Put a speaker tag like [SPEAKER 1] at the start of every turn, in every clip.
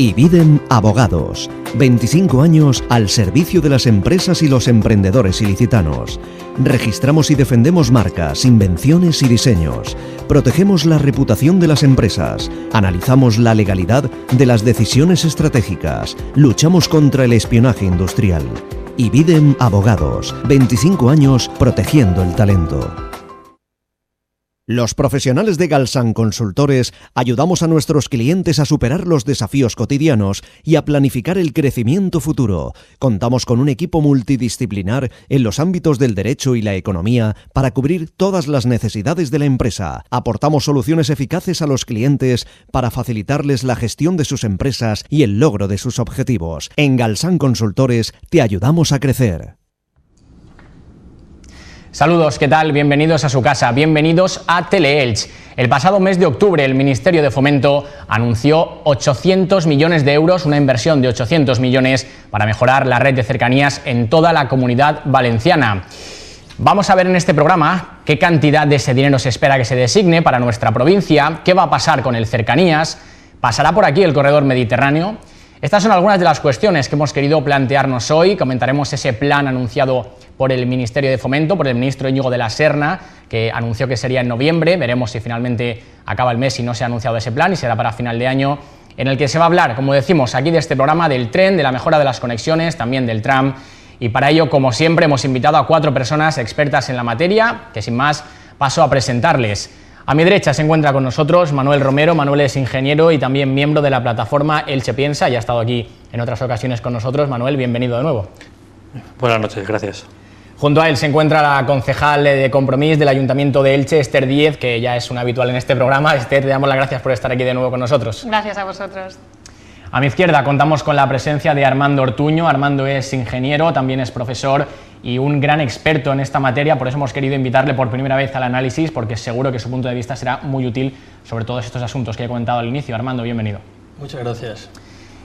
[SPEAKER 1] Ibidem Abogados. 25 años al servicio de las empresas y los emprendedores ilicitanos. Registramos y defendemos marcas, invenciones y diseños. Protegemos la reputación de las empresas. Analizamos la legalidad de las decisiones estratégicas. Luchamos contra el espionaje industrial. Ibidem Abogados. 25 años protegiendo el talento. Los profesionales de Galsan Consultores ayudamos a nuestros clientes a superar los desafíos cotidianos y a planificar el crecimiento futuro. Contamos con un equipo multidisciplinar en los ámbitos del derecho y la economía para cubrir todas las necesidades de la empresa. Aportamos soluciones eficaces a los clientes para facilitarles la gestión de sus empresas y el logro de sus objetivos. En Galsan Consultores te ayudamos a crecer.
[SPEAKER 2] Saludos, ¿qué tal? Bienvenidos a su casa, bienvenidos a Teleelch. El pasado mes de octubre el Ministerio de Fomento anunció 800 millones de euros, una inversión de 800 millones para mejorar la red de cercanías en toda la Comunidad Valenciana. Vamos a ver en este programa qué cantidad de ese dinero se espera que se designe para nuestra provincia, qué va a pasar con el Cercanías, pasará por aquí el corredor mediterráneo. Estas son algunas de las cuestiones que hemos querido plantearnos hoy. Comentaremos ese plan anunciado por el Ministerio de Fomento, por el ministro Íñigo de la Serna, que anunció que sería en noviembre. Veremos si finalmente acaba el mes y no se ha anunciado ese plan y será para final de año, en el que se va a hablar, como decimos aquí de este programa, del tren, de la mejora de las conexiones, también del tram. Y para ello, como siempre, hemos invitado a 4 personas expertas en la materia, que sin más paso a presentarles. A mi derecha se encuentra con nosotros Manuel Romero. Manuel es ingeniero y también miembro de la plataforma Elche Piensa, ya ha estado aquí en otras ocasiones con nosotros. Manuel, bienvenido de nuevo.
[SPEAKER 3] Buenas noches, gracias.
[SPEAKER 2] Junto a él se encuentra la concejal de Compromís del Ayuntamiento de Elche, Esther Díez, que ya es una habitual en este programa. Esther, te damos las gracias por estar aquí de nuevo con nosotros.
[SPEAKER 4] Gracias a vosotros.
[SPEAKER 2] A mi izquierda contamos con la presencia de Armando Ortuño. Armando es ingeniero, también es profesor y un gran experto en esta materia, por eso hemos querido invitarle por primera vez al análisis, porque seguro que su punto de vista será muy útil sobre todos estos asuntos que he comentado al inicio. Armando, bienvenido.
[SPEAKER 5] Muchas gracias.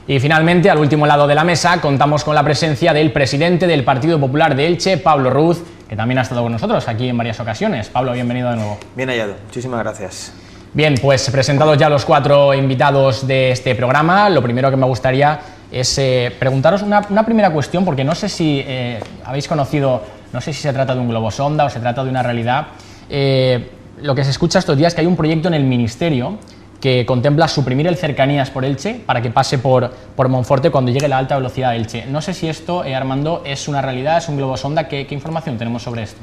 [SPEAKER 2] Y finalmente, al último lado de la mesa, contamos con la presencia del presidente del Partido Popular de Elche, Pablo Ruz, que también ha estado con nosotros aquí en varias ocasiones. Pablo, bienvenido de nuevo.
[SPEAKER 6] Bien hallado, muchísimas gracias.
[SPEAKER 2] Bien, pues presentados ya los 4 invitados de este programa, lo primero que me gustaría es preguntaros una primera cuestión, porque no sé si habéis conocido, no sé si se trata de un globosonda o se trata de una realidad. Lo que se escucha estos días es que hay un proyecto en el Ministerio que contempla suprimir el Cercanías por Elche para que pase por Monforte cuando llegue la alta velocidad de Elche. No sé si esto, Armando, es una realidad, es un globosonda. ¿Qué información tenemos sobre esto?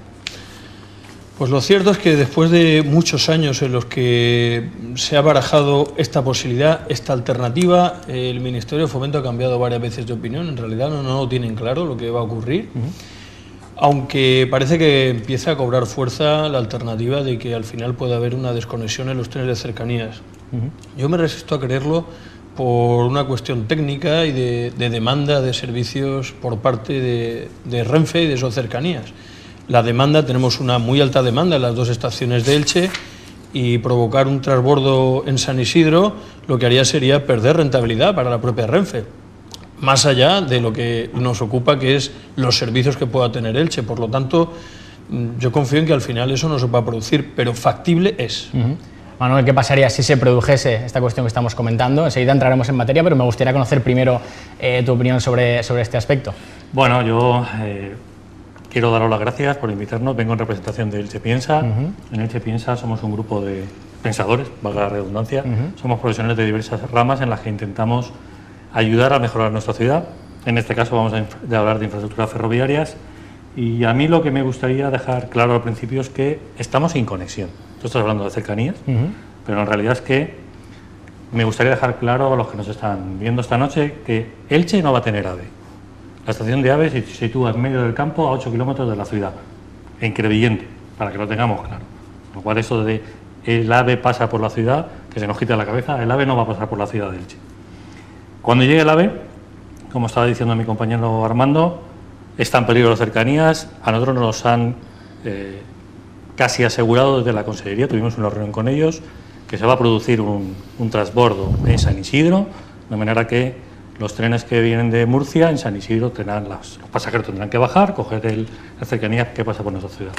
[SPEAKER 5] Pues lo cierto es que después de muchos años en los que se ha barajado esta posibilidad, esta alternativa, el Ministerio de Fomento ha cambiado varias veces de opinión. En realidad no tienen claro lo que va a ocurrir, aunque parece que empieza a cobrar fuerza la alternativa de que al final pueda haber una desconexión en los trenes de cercanías. Yo me resisto a creerlo por una cuestión técnica y de demanda de servicios por parte de Renfe y de sus cercanías. La demanda, tenemos una muy alta demanda en las 2 estaciones de Elche, y provocar un transbordo en San Isidro lo que haría sería perder rentabilidad para la propia Renfe, más allá de lo que nos ocupa, que es los servicios que pueda tener Elche. Por lo tanto, yo confío en que al final eso no se va a producir, pero factible es.
[SPEAKER 2] Manuel, ¿qué pasaría si se produjese esta cuestión que estamos comentando? Enseguida entraremos en materia, pero me gustaría conocer primero tu opinión sobre este aspecto.
[SPEAKER 3] Bueno, yo quiero daros las gracias por invitarnos. Vengo en representación de Elche Piensa. En Elche Piensa somos un grupo de pensadores, valga la redundancia. Somos profesionales de diversas ramas en las que intentamos ayudar a mejorar nuestra ciudad. En este caso vamos a hablar de infraestructuras ferroviarias. Y a mí lo que me gustaría dejar claro al principio es que estamos sin conexión. Tú estás hablando de cercanías, pero en realidad es que me gustaría dejar claro a los que nos están viendo esta noche que Elche no va a tener AVE. La estación de AVE se sitúa en medio del campo a 8 kilómetros de la ciudad, en Crevillente, para que lo tengamos claro. Con lo cual eso de el AVE pasa por la ciudad, que se nos quita la cabeza, el AVE no va a pasar por la ciudad de Elche. Cuando llegue el AVE, como estaba diciendo mi compañero Armando, está en peligro las cercanías. A nosotros nos han casi asegurado desde la Consellería, tuvimos una reunión con ellos, que se va a producir un transbordo en San Isidro, de manera que los trenes que vienen de Murcia en San Isidro los pasajeros tendrán que bajar, coger el cercanías que pasa por nuestra ciudad.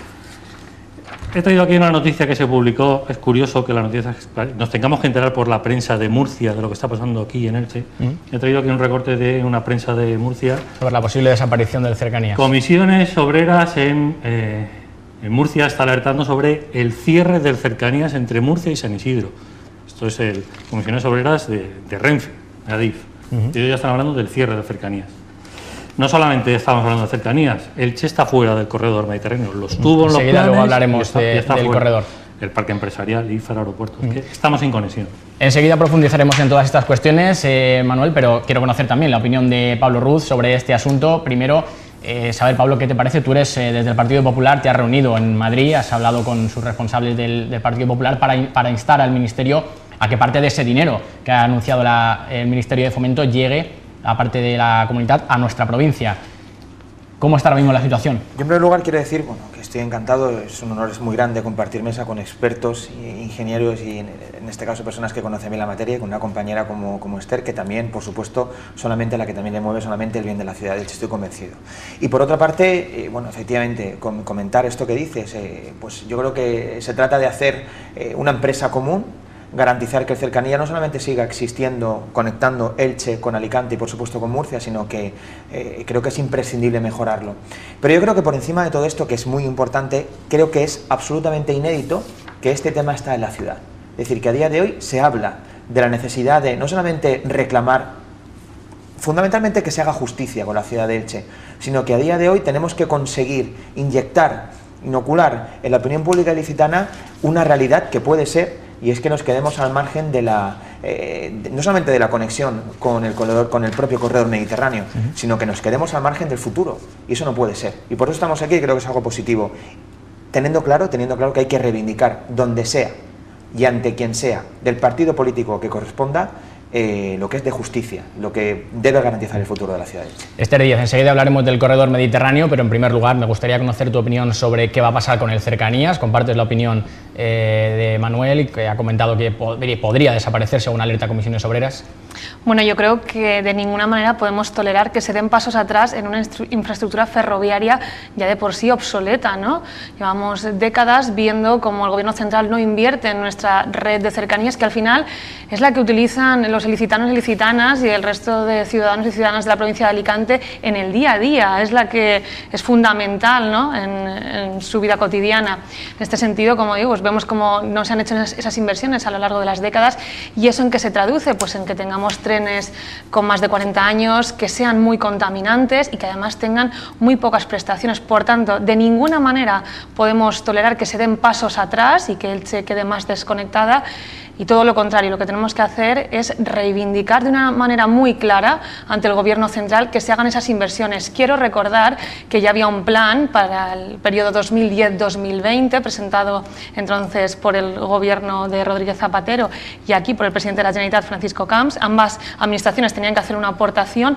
[SPEAKER 3] He traído aquí una noticia que se publicó. Es curioso que la noticia nos tengamos que enterar por la prensa de Murcia de lo que está pasando aquí en Elche. He traído aquí un recorte de una prensa de Murcia
[SPEAKER 2] sobre la posible desaparición del Cercanías.
[SPEAKER 3] Comisiones obreras en Murcia está alertando sobre el cierre del Cercanías entre Murcia y San Isidro. Esto es el Comisiones Obreras de Renfe, de Adif. Ellos ya están hablando del cierre del Cercanías. No solamente estamos hablando de Cercanías, Elche está fuera del corredor mediterráneo. Los tuvo en los planes.
[SPEAKER 2] Luego hablaremos del corredor.
[SPEAKER 3] El parque empresarial, IFER, aeropuertos. Que estamos sin conexión.
[SPEAKER 2] Enseguida profundizaremos en todas estas cuestiones, Manuel, pero quiero conocer también la opinión de Pablo Ruz sobre este asunto. Primero, saber, Pablo, ¿qué te parece? Tú eres desde el Partido Popular, te has reunido en Madrid, has hablado con sus responsables del Partido Popular para instar al Ministerio a que parte de ese dinero que ha anunciado el Ministerio de Fomento llegue, aparte de la comunidad, a nuestra provincia. ¿Cómo está ahora mismo la situación?
[SPEAKER 4] Yo, en primer lugar, quiero decir que estoy encantado, es un honor muy grande compartir mesa con expertos, ingenieros y, en este caso, personas que conocen bien la materia, y con una compañera como Esther, que también, por supuesto, solamente la que también le mueve solamente el bien de la ciudad de Elche, estoy convencido. Y por otra parte, efectivamente, comentar esto que dices, pues yo creo que se trata de hacer una empresa común, garantizar que el Cercanía no solamente siga existiendo, conectando Elche con Alicante y por supuesto con Murcia, sino que creo que es imprescindible mejorarlo. Pero yo creo que por encima de todo esto, que es muy importante, creo que es absolutamente inédito que este tema está en la ciudad. Es decir, que a día de hoy se habla de la necesidad de no solamente reclamar, fundamentalmente que se haga justicia con la ciudad de Elche, sino que a día de hoy tenemos que conseguir inocular en la opinión pública ilicitana una realidad que puede ser, y es que nos quedemos al margen de no solamente de la conexión con el propio corredor mediterráneo, sino que nos quedemos al margen del futuro, y eso no puede ser. Y por eso estamos aquí, y creo que es algo positivo, teniendo claro que hay que reivindicar donde sea y ante quien sea del partido político que corresponda lo que es de justicia, lo que debe garantizar el futuro de la ciudad de Elche.
[SPEAKER 2] Esther Díaz, enseguida hablaremos del corredor mediterráneo, pero en primer lugar me gustaría conocer tu opinión sobre qué va a pasar con el Cercanías. Compartes la opinión de Manuel, que ha comentado que podría desaparecer según alerta Comisiones Obreras.
[SPEAKER 6] Bueno, yo creo que de ninguna manera podemos tolerar que se den pasos atrás en una infraestructura ferroviaria ya de por sí obsoleta, ¿no? Llevamos décadas viendo cómo el Gobierno central no invierte en nuestra red de cercanías, que al final es la que utilizan los ilicitanos y ilicitanas y el resto de ciudadanos y ciudadanas de la provincia de Alicante en el día a día, es la que es fundamental, ¿no?, en su vida cotidiana. En este sentido, como digo, pues vemos cómo no se han hecho esas inversiones a lo largo de las décadas. ¿Y eso en qué se traduce? Pues en que tengamos trenes con más de 40 años, que sean muy contaminantes y que además tengan muy pocas prestaciones. Por tanto, de ninguna manera podemos tolerar que se den pasos atrás y que él se quede más desconectada. Y todo lo contrario, lo que tenemos que hacer es reivindicar de una manera muy clara ante el Gobierno central que se hagan esas inversiones. Quiero recordar que ya había un plan para el periodo 2010-2020 presentado entonces por el Gobierno de Rodríguez Zapatero y aquí por el presidente de la Generalitat, Francisco Camps. Ambas administraciones tenían que hacer una aportación.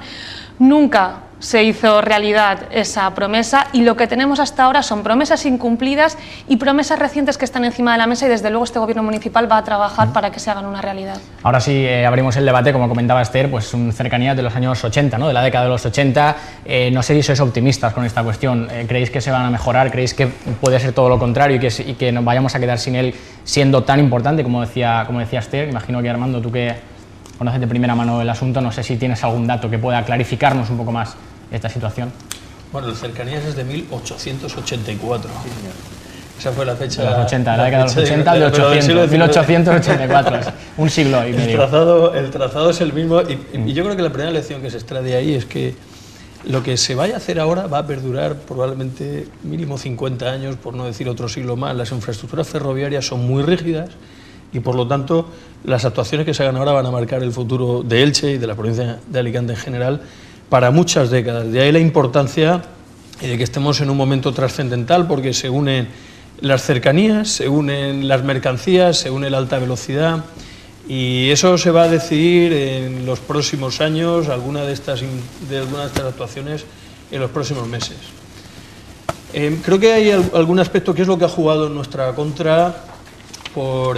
[SPEAKER 6] Nunca se hizo realidad esa promesa y lo que tenemos hasta ahora son promesas incumplidas y promesas recientes que están encima de la mesa y desde luego este Gobierno municipal va a trabajar para que se hagan una realidad. Ahora sí,
[SPEAKER 2] abrimos el debate, como comentaba Esther, pues un cercanías de los años 80, ¿no?, de la década de los 80. No sé si sois optimistas con esta cuestión. ¿Creéis que se van a mejorar? ¿Creéis que puede ser todo lo contrario y que nos vayamos a quedar sin él siendo tan importante como decía Esther? Imagino que, Armando, tú que conoces de primera mano el asunto, no sé si tienes algún dato que pueda clarificarnos un poco más esta situación.
[SPEAKER 5] Bueno, el Cercanías es de 1884. Sí, señor. Esa fue la fecha
[SPEAKER 2] de los 80, la década de los 80 al de 800, 1884, un siglo y medio.
[SPEAKER 5] El trazado es el mismo y yo creo que la primera lección que se extrae de ahí es que lo que se vaya a hacer ahora va a perdurar probablemente mínimo 50 años, por no decir otro siglo más. Las infraestructuras ferroviarias son muy rígidas y por lo tanto las actuaciones que se hagan ahora van a marcar el futuro de Elche y de la provincia de Alicante en general para muchas décadas. De ahí la importancia de que estemos en un momento trascendental porque se unen las cercanías, se unen las mercancías, se une la alta velocidad y eso se va a decidir en los próximos años, alguna de estas actuaciones en los próximos meses. Creo que hay algún aspecto que es lo que ha jugado en nuestra contra por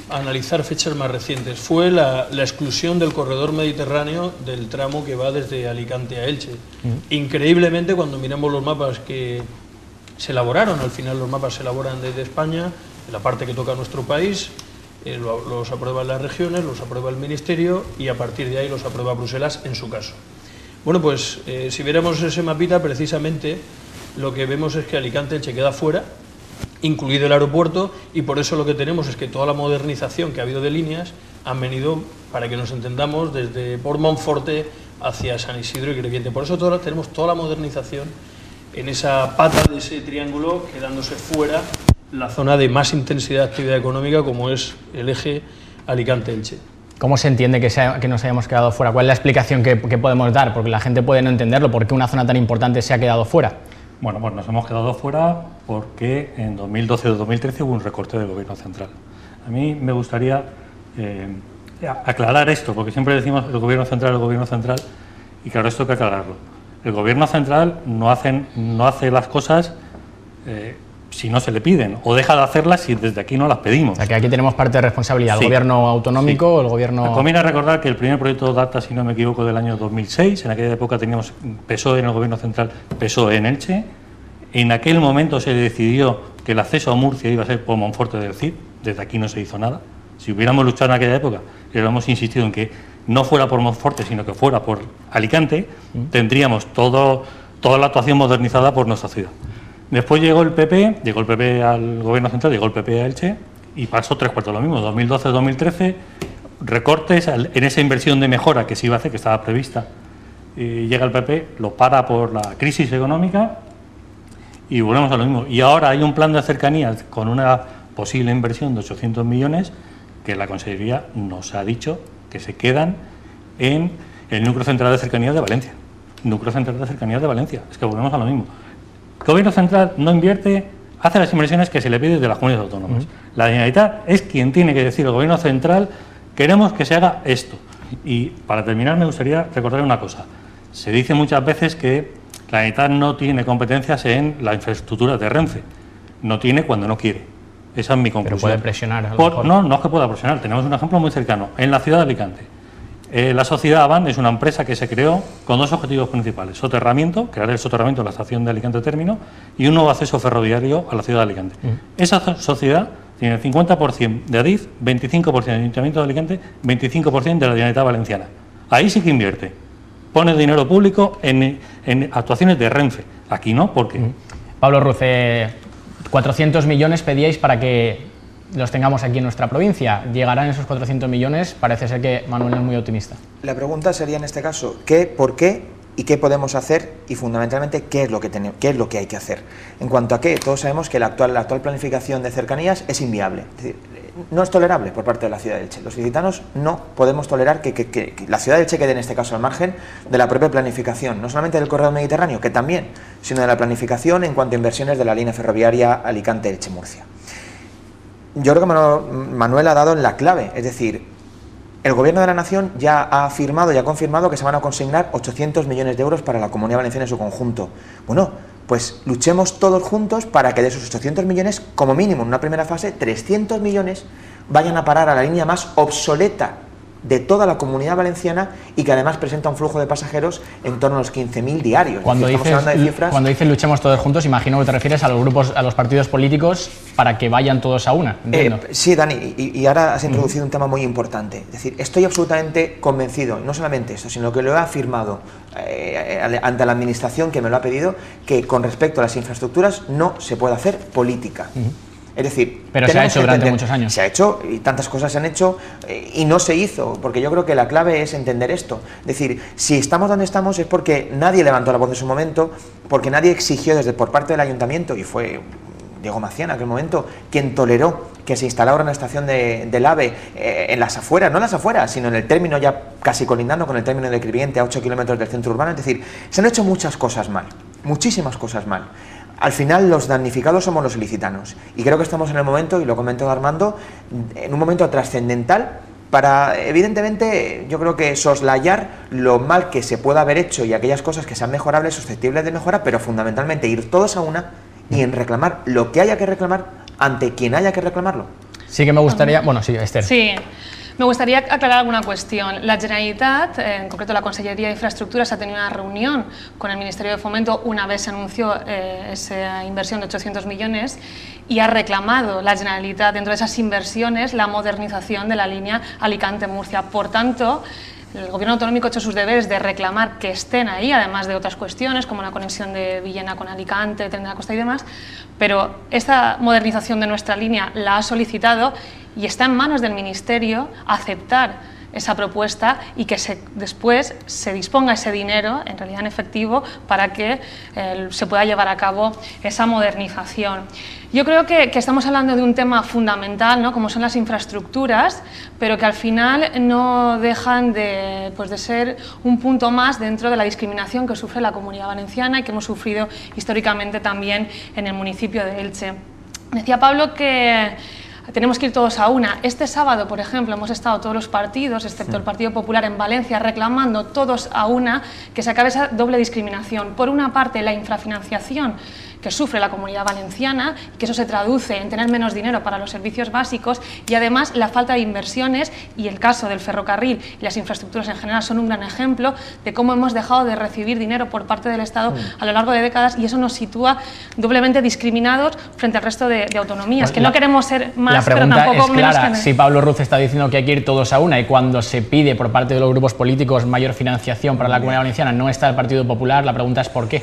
[SPEAKER 5] analizar fechas más recientes. Fue la exclusión del corredor mediterráneo del tramo que va desde Alicante a Elche. Increíblemente, cuando miramos los mapas que se elaboraron, al final los mapas se elaboran desde España, en la parte que toca a nuestro país, los aprueban las regiones, los aprueba el Ministerio y a partir de ahí los aprueba Bruselas en su caso. Bueno, pues si viéramos ese mapita, precisamente lo que vemos es que Alicante-Elche queda fuera, incluido el aeropuerto, y por eso lo que tenemos es que toda la modernización que ha habido de líneas han venido, para que nos entendamos, desde por Monforte hacia San Isidro y Crevillente. Por eso tenemos toda la modernización en esa pata de ese triángulo, quedándose fuera la zona de más intensidad de actividad económica, como es el eje Alicante-Elche.
[SPEAKER 2] ¿Cómo se entiende que nos hayamos quedado fuera? ¿Cuál es la explicación que podemos dar? Porque la gente puede no entenderlo. ¿Por qué una zona tan importante se ha quedado fuera?
[SPEAKER 3] Bueno, pues nos hemos quedado fuera porque en 2012 o 2013 hubo un recorte del Gobierno central. A mí me gustaría aclarar esto, porque siempre decimos el Gobierno central, y claro, esto hay que aclararlo. El Gobierno central no hace las cosas si no se le piden, o deja de hacerlas si desde aquí no las pedimos.
[SPEAKER 2] O sea, que aquí tenemos parte de responsabilidad, el gobierno autonómico, sí. El gobierno...
[SPEAKER 3] Conviene recordar que el primer proyecto data, si no me equivoco, del año 2006, en aquella época teníamos PSOE en el Gobierno central, PSOE en Elche. En aquel momento se decidió que el acceso a Murcia iba a ser por Monforte del Cid, desde aquí no se hizo nada. Si hubiéramos luchado en aquella época y hubiéramos insistido en que no fuera por Monforte, sino que fuera por Alicante, tendríamos toda la actuación modernizada por nuestra ciudad. Después llegó el PP al Gobierno central, llegó el PP a Elche y pasó 3/4 lo mismo, 2012-2013, recortes en esa inversión de mejora que se iba a hacer, que estaba prevista. Llega el PP, lo para por la crisis económica y volvemos a lo mismo. Y ahora hay un plan de cercanías con una posible inversión de 800 millones que la Consejería nos ha dicho que se quedan en el núcleo central de cercanías de Valencia. Es que volvemos a lo mismo. El Gobierno central no invierte, hace las inversiones que se le pide de las comunidades autónomas. La Generalitat es quien tiene que decir al Gobierno central: queremos que se haga esto. Y para terminar me gustaría recordar una cosa. Se dice muchas veces que la Generalitat no tiene competencias en la infraestructura de Renfe. No tiene cuando no quiere. Esa es mi conclusión.
[SPEAKER 2] Pero puede presionar. A lo mejor.
[SPEAKER 3] No es que pueda presionar. Tenemos un ejemplo muy cercano. En la ciudad de Alicante. La sociedad Avant es una empresa que se creó con dos objetivos principales: soterramiento, crear el soterramiento en la estación de Alicante Término, y un nuevo acceso ferroviario a la ciudad de Alicante. Esa sociedad tiene el 50% de Adif, 25% del Ayuntamiento de Alicante, 25% de la Generalitat Valenciana. Ahí sí que invierte. Pone dinero público en actuaciones de Renfe. Aquí no, ¿por qué?
[SPEAKER 2] Pablo Ruz, 400 millones pedíais para que los tengamos aquí en nuestra provincia. ¿Llegarán esos 400 millones? Parece ser que Manuel es muy optimista.
[SPEAKER 4] La pregunta sería en este caso, ¿qué, por qué y qué podemos hacer? Y fundamentalmente, ¿qué es lo que hay que hacer? En cuanto a qué, todos sabemos que la actual planificación de cercanías es inviable. Es decir, no es tolerable por parte de la ciudad de Elche. Los ilicitanos no podemos tolerar que la ciudad de Elche quede en este caso al margen de la propia planificación, no solamente del corredor mediterráneo, que también, sino de la planificación en cuanto a inversiones de la línea ferroviaria Alicante-Elche-Murcia. Yo creo que Manuel ha dado en la clave, es decir, el Gobierno de la Nación ya ha afirmado y ha confirmado que se van a consignar 800 millones de euros para la Comunidad Valenciana en su conjunto. Bueno, pues luchemos todos juntos para que de esos 800 millones, como mínimo en una primera fase, 300 millones vayan a parar a la línea más obsoleta de toda la Comunidad Valenciana y que además presenta un flujo de pasajeros en torno a los 15.000 diarios.
[SPEAKER 2] Cuando dices luchemos todos juntos, imagino que te refieres a los grupos, a los partidos políticos, para que vayan todos a una, entiendo.
[SPEAKER 4] Sí, Dani, y ahora has introducido un tema muy importante. Es decir, estoy absolutamente convencido, no solamente esto, sino que lo he afirmado ante la Administración que me lo ha pedido, que con respecto a las infraestructuras no se puede hacer política. Es decir,
[SPEAKER 2] pero se ha hecho durante muchos años.
[SPEAKER 4] Se ha hecho y tantas cosas se han hecho y no se hizo, porque yo creo que la clave es entender esto. Es decir, si estamos donde estamos es porque nadie levantó la voz en su momento, porque nadie exigió por parte del Ayuntamiento, y fue Diego Macián en aquel momento quien toleró que se instalara una estación del AVE en las afueras, no en las afueras, sino en el término ya casi colindando con el término de Crevillente, a 8 kilómetros del centro urbano. Es decir, se han hecho muchas cosas mal, muchísimas cosas mal. Al final los damnificados somos los ilicitanos y creo que estamos en el momento, y lo comentó Armando, en un momento trascendental para, evidentemente, yo creo que soslayar lo mal que se pueda haber hecho y aquellas cosas que sean mejorables, susceptibles de mejora, pero fundamentalmente ir todos a una y en reclamar lo que haya que reclamar ante quien haya que reclamarlo.
[SPEAKER 2] Sí que me gustaría... Bueno, sí, Esther.
[SPEAKER 6] Sí. Me gustaría aclarar alguna cuestión. La Generalitat, en concreto la Consellería de Infraestructuras, ha tenido una reunión con el Ministerio de Fomento una vez se anunció esa inversión de 800 millones y ha reclamado la Generalitat dentro de esas inversiones la modernización de la línea Alicante-Murcia. Por tanto, el Gobierno autonómico ha hecho sus deberes de reclamar que estén ahí, además de otras cuestiones como la conexión de Villena con Alicante, Tren de la Costa y demás, pero esta modernización de nuestra línea la ha solicitado y está en manos del Ministerio aceptar esa propuesta y que después se disponga ese dinero, en realidad en efectivo, para que se pueda llevar a cabo esa modernización. Yo creo que estamos hablando de un tema fundamental, ¿no?, como son las infraestructuras, pero que al final no dejan de ser un punto más dentro de la discriminación que sufre la Comunidad Valenciana y que hemos sufrido históricamente también en el municipio de Elche. Decía Pablo que tenemos que ir todos a una. Este sábado, por ejemplo, hemos estado todos los partidos, excepto el Partido Popular en Valencia, reclamando todos a una que se acabe esa doble discriminación. Por una parte, la infrafinanciación que sufre la Comunidad Valenciana, que eso se traduce en tener menos dinero para los servicios básicos, y además la falta de inversiones, y el caso del ferrocarril y las infraestructuras en general son un gran ejemplo de cómo hemos dejado de recibir dinero por parte del Estado a lo largo de décadas, y eso nos sitúa doblemente discriminados frente al resto de autonomías, que no queremos ser más, pero tampoco
[SPEAKER 2] es
[SPEAKER 6] menos
[SPEAKER 2] clara.
[SPEAKER 6] que...
[SPEAKER 2] Si Pablo Ruz está diciendo que hay que ir todos a una y cuando se pide por parte de los grupos políticos mayor financiación para la Comunidad Valenciana no está el Partido Popular, la pregunta es ¿por qué?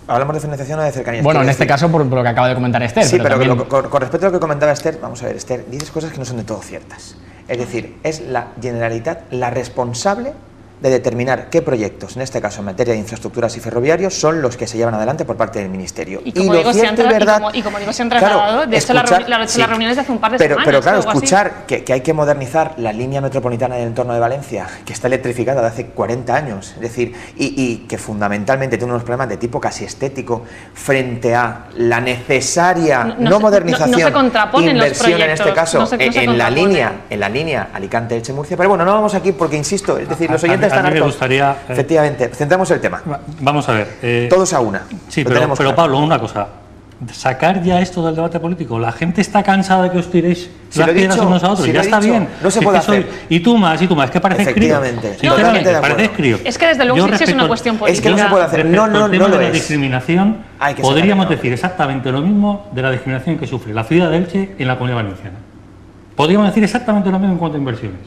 [SPEAKER 4] ¿Hablamos de financiación o de cercanía?
[SPEAKER 2] Bueno, en este caso por lo que acaba de comentar Esther.
[SPEAKER 4] Sí, pero
[SPEAKER 2] también...
[SPEAKER 4] con respecto a lo que comentaba Esther, vamos a ver, Esther, dices cosas que no son de todo ciertas. Es decir, es la Generalitat la responsable de determinar qué proyectos, en este caso en materia de infraestructuras y ferroviarios, son los que se llevan adelante por parte del Ministerio.
[SPEAKER 6] Y como digo, se han trasladado, de hecho las reuniones de hace un par de semanas.
[SPEAKER 4] Pero claro, escuchar que hay que modernizar la línea metropolitana del entorno de Valencia, que está electrificada de hace 40 años, es decir, y que fundamentalmente tiene unos problemas de tipo casi estético, frente a la necesaria modernización,
[SPEAKER 6] se contraponen
[SPEAKER 4] inversión
[SPEAKER 6] los
[SPEAKER 4] en este caso, en la línea Alicante-Elche-Murcia. Pero bueno, no vamos aquí porque, insisto, es decir, los oyentes
[SPEAKER 3] a mí me gustaría...
[SPEAKER 4] Efectivamente, centramos el tema.
[SPEAKER 3] Vamos a ver.
[SPEAKER 4] Todos a una.
[SPEAKER 3] Sí, pero claro. Pablo, una cosa. Sacar ya esto del debate político. La gente está cansada de que os tiréis las piedras unos a otros. Ya está bien.
[SPEAKER 4] No se puede hacer.
[SPEAKER 3] Y tú más. Es que pareces crío.
[SPEAKER 4] Efectivamente.
[SPEAKER 3] Sinceramente, pareces crío.
[SPEAKER 6] Es que desde luego sí es una cuestión política.
[SPEAKER 4] Es que no se puede hacer. No lo es.
[SPEAKER 3] La discriminación, podríamos decir exactamente lo mismo de la discriminación que sufre la ciudad de Elche en la Comunidad Valenciana. Podríamos decir exactamente lo mismo en cuanto a inversiones.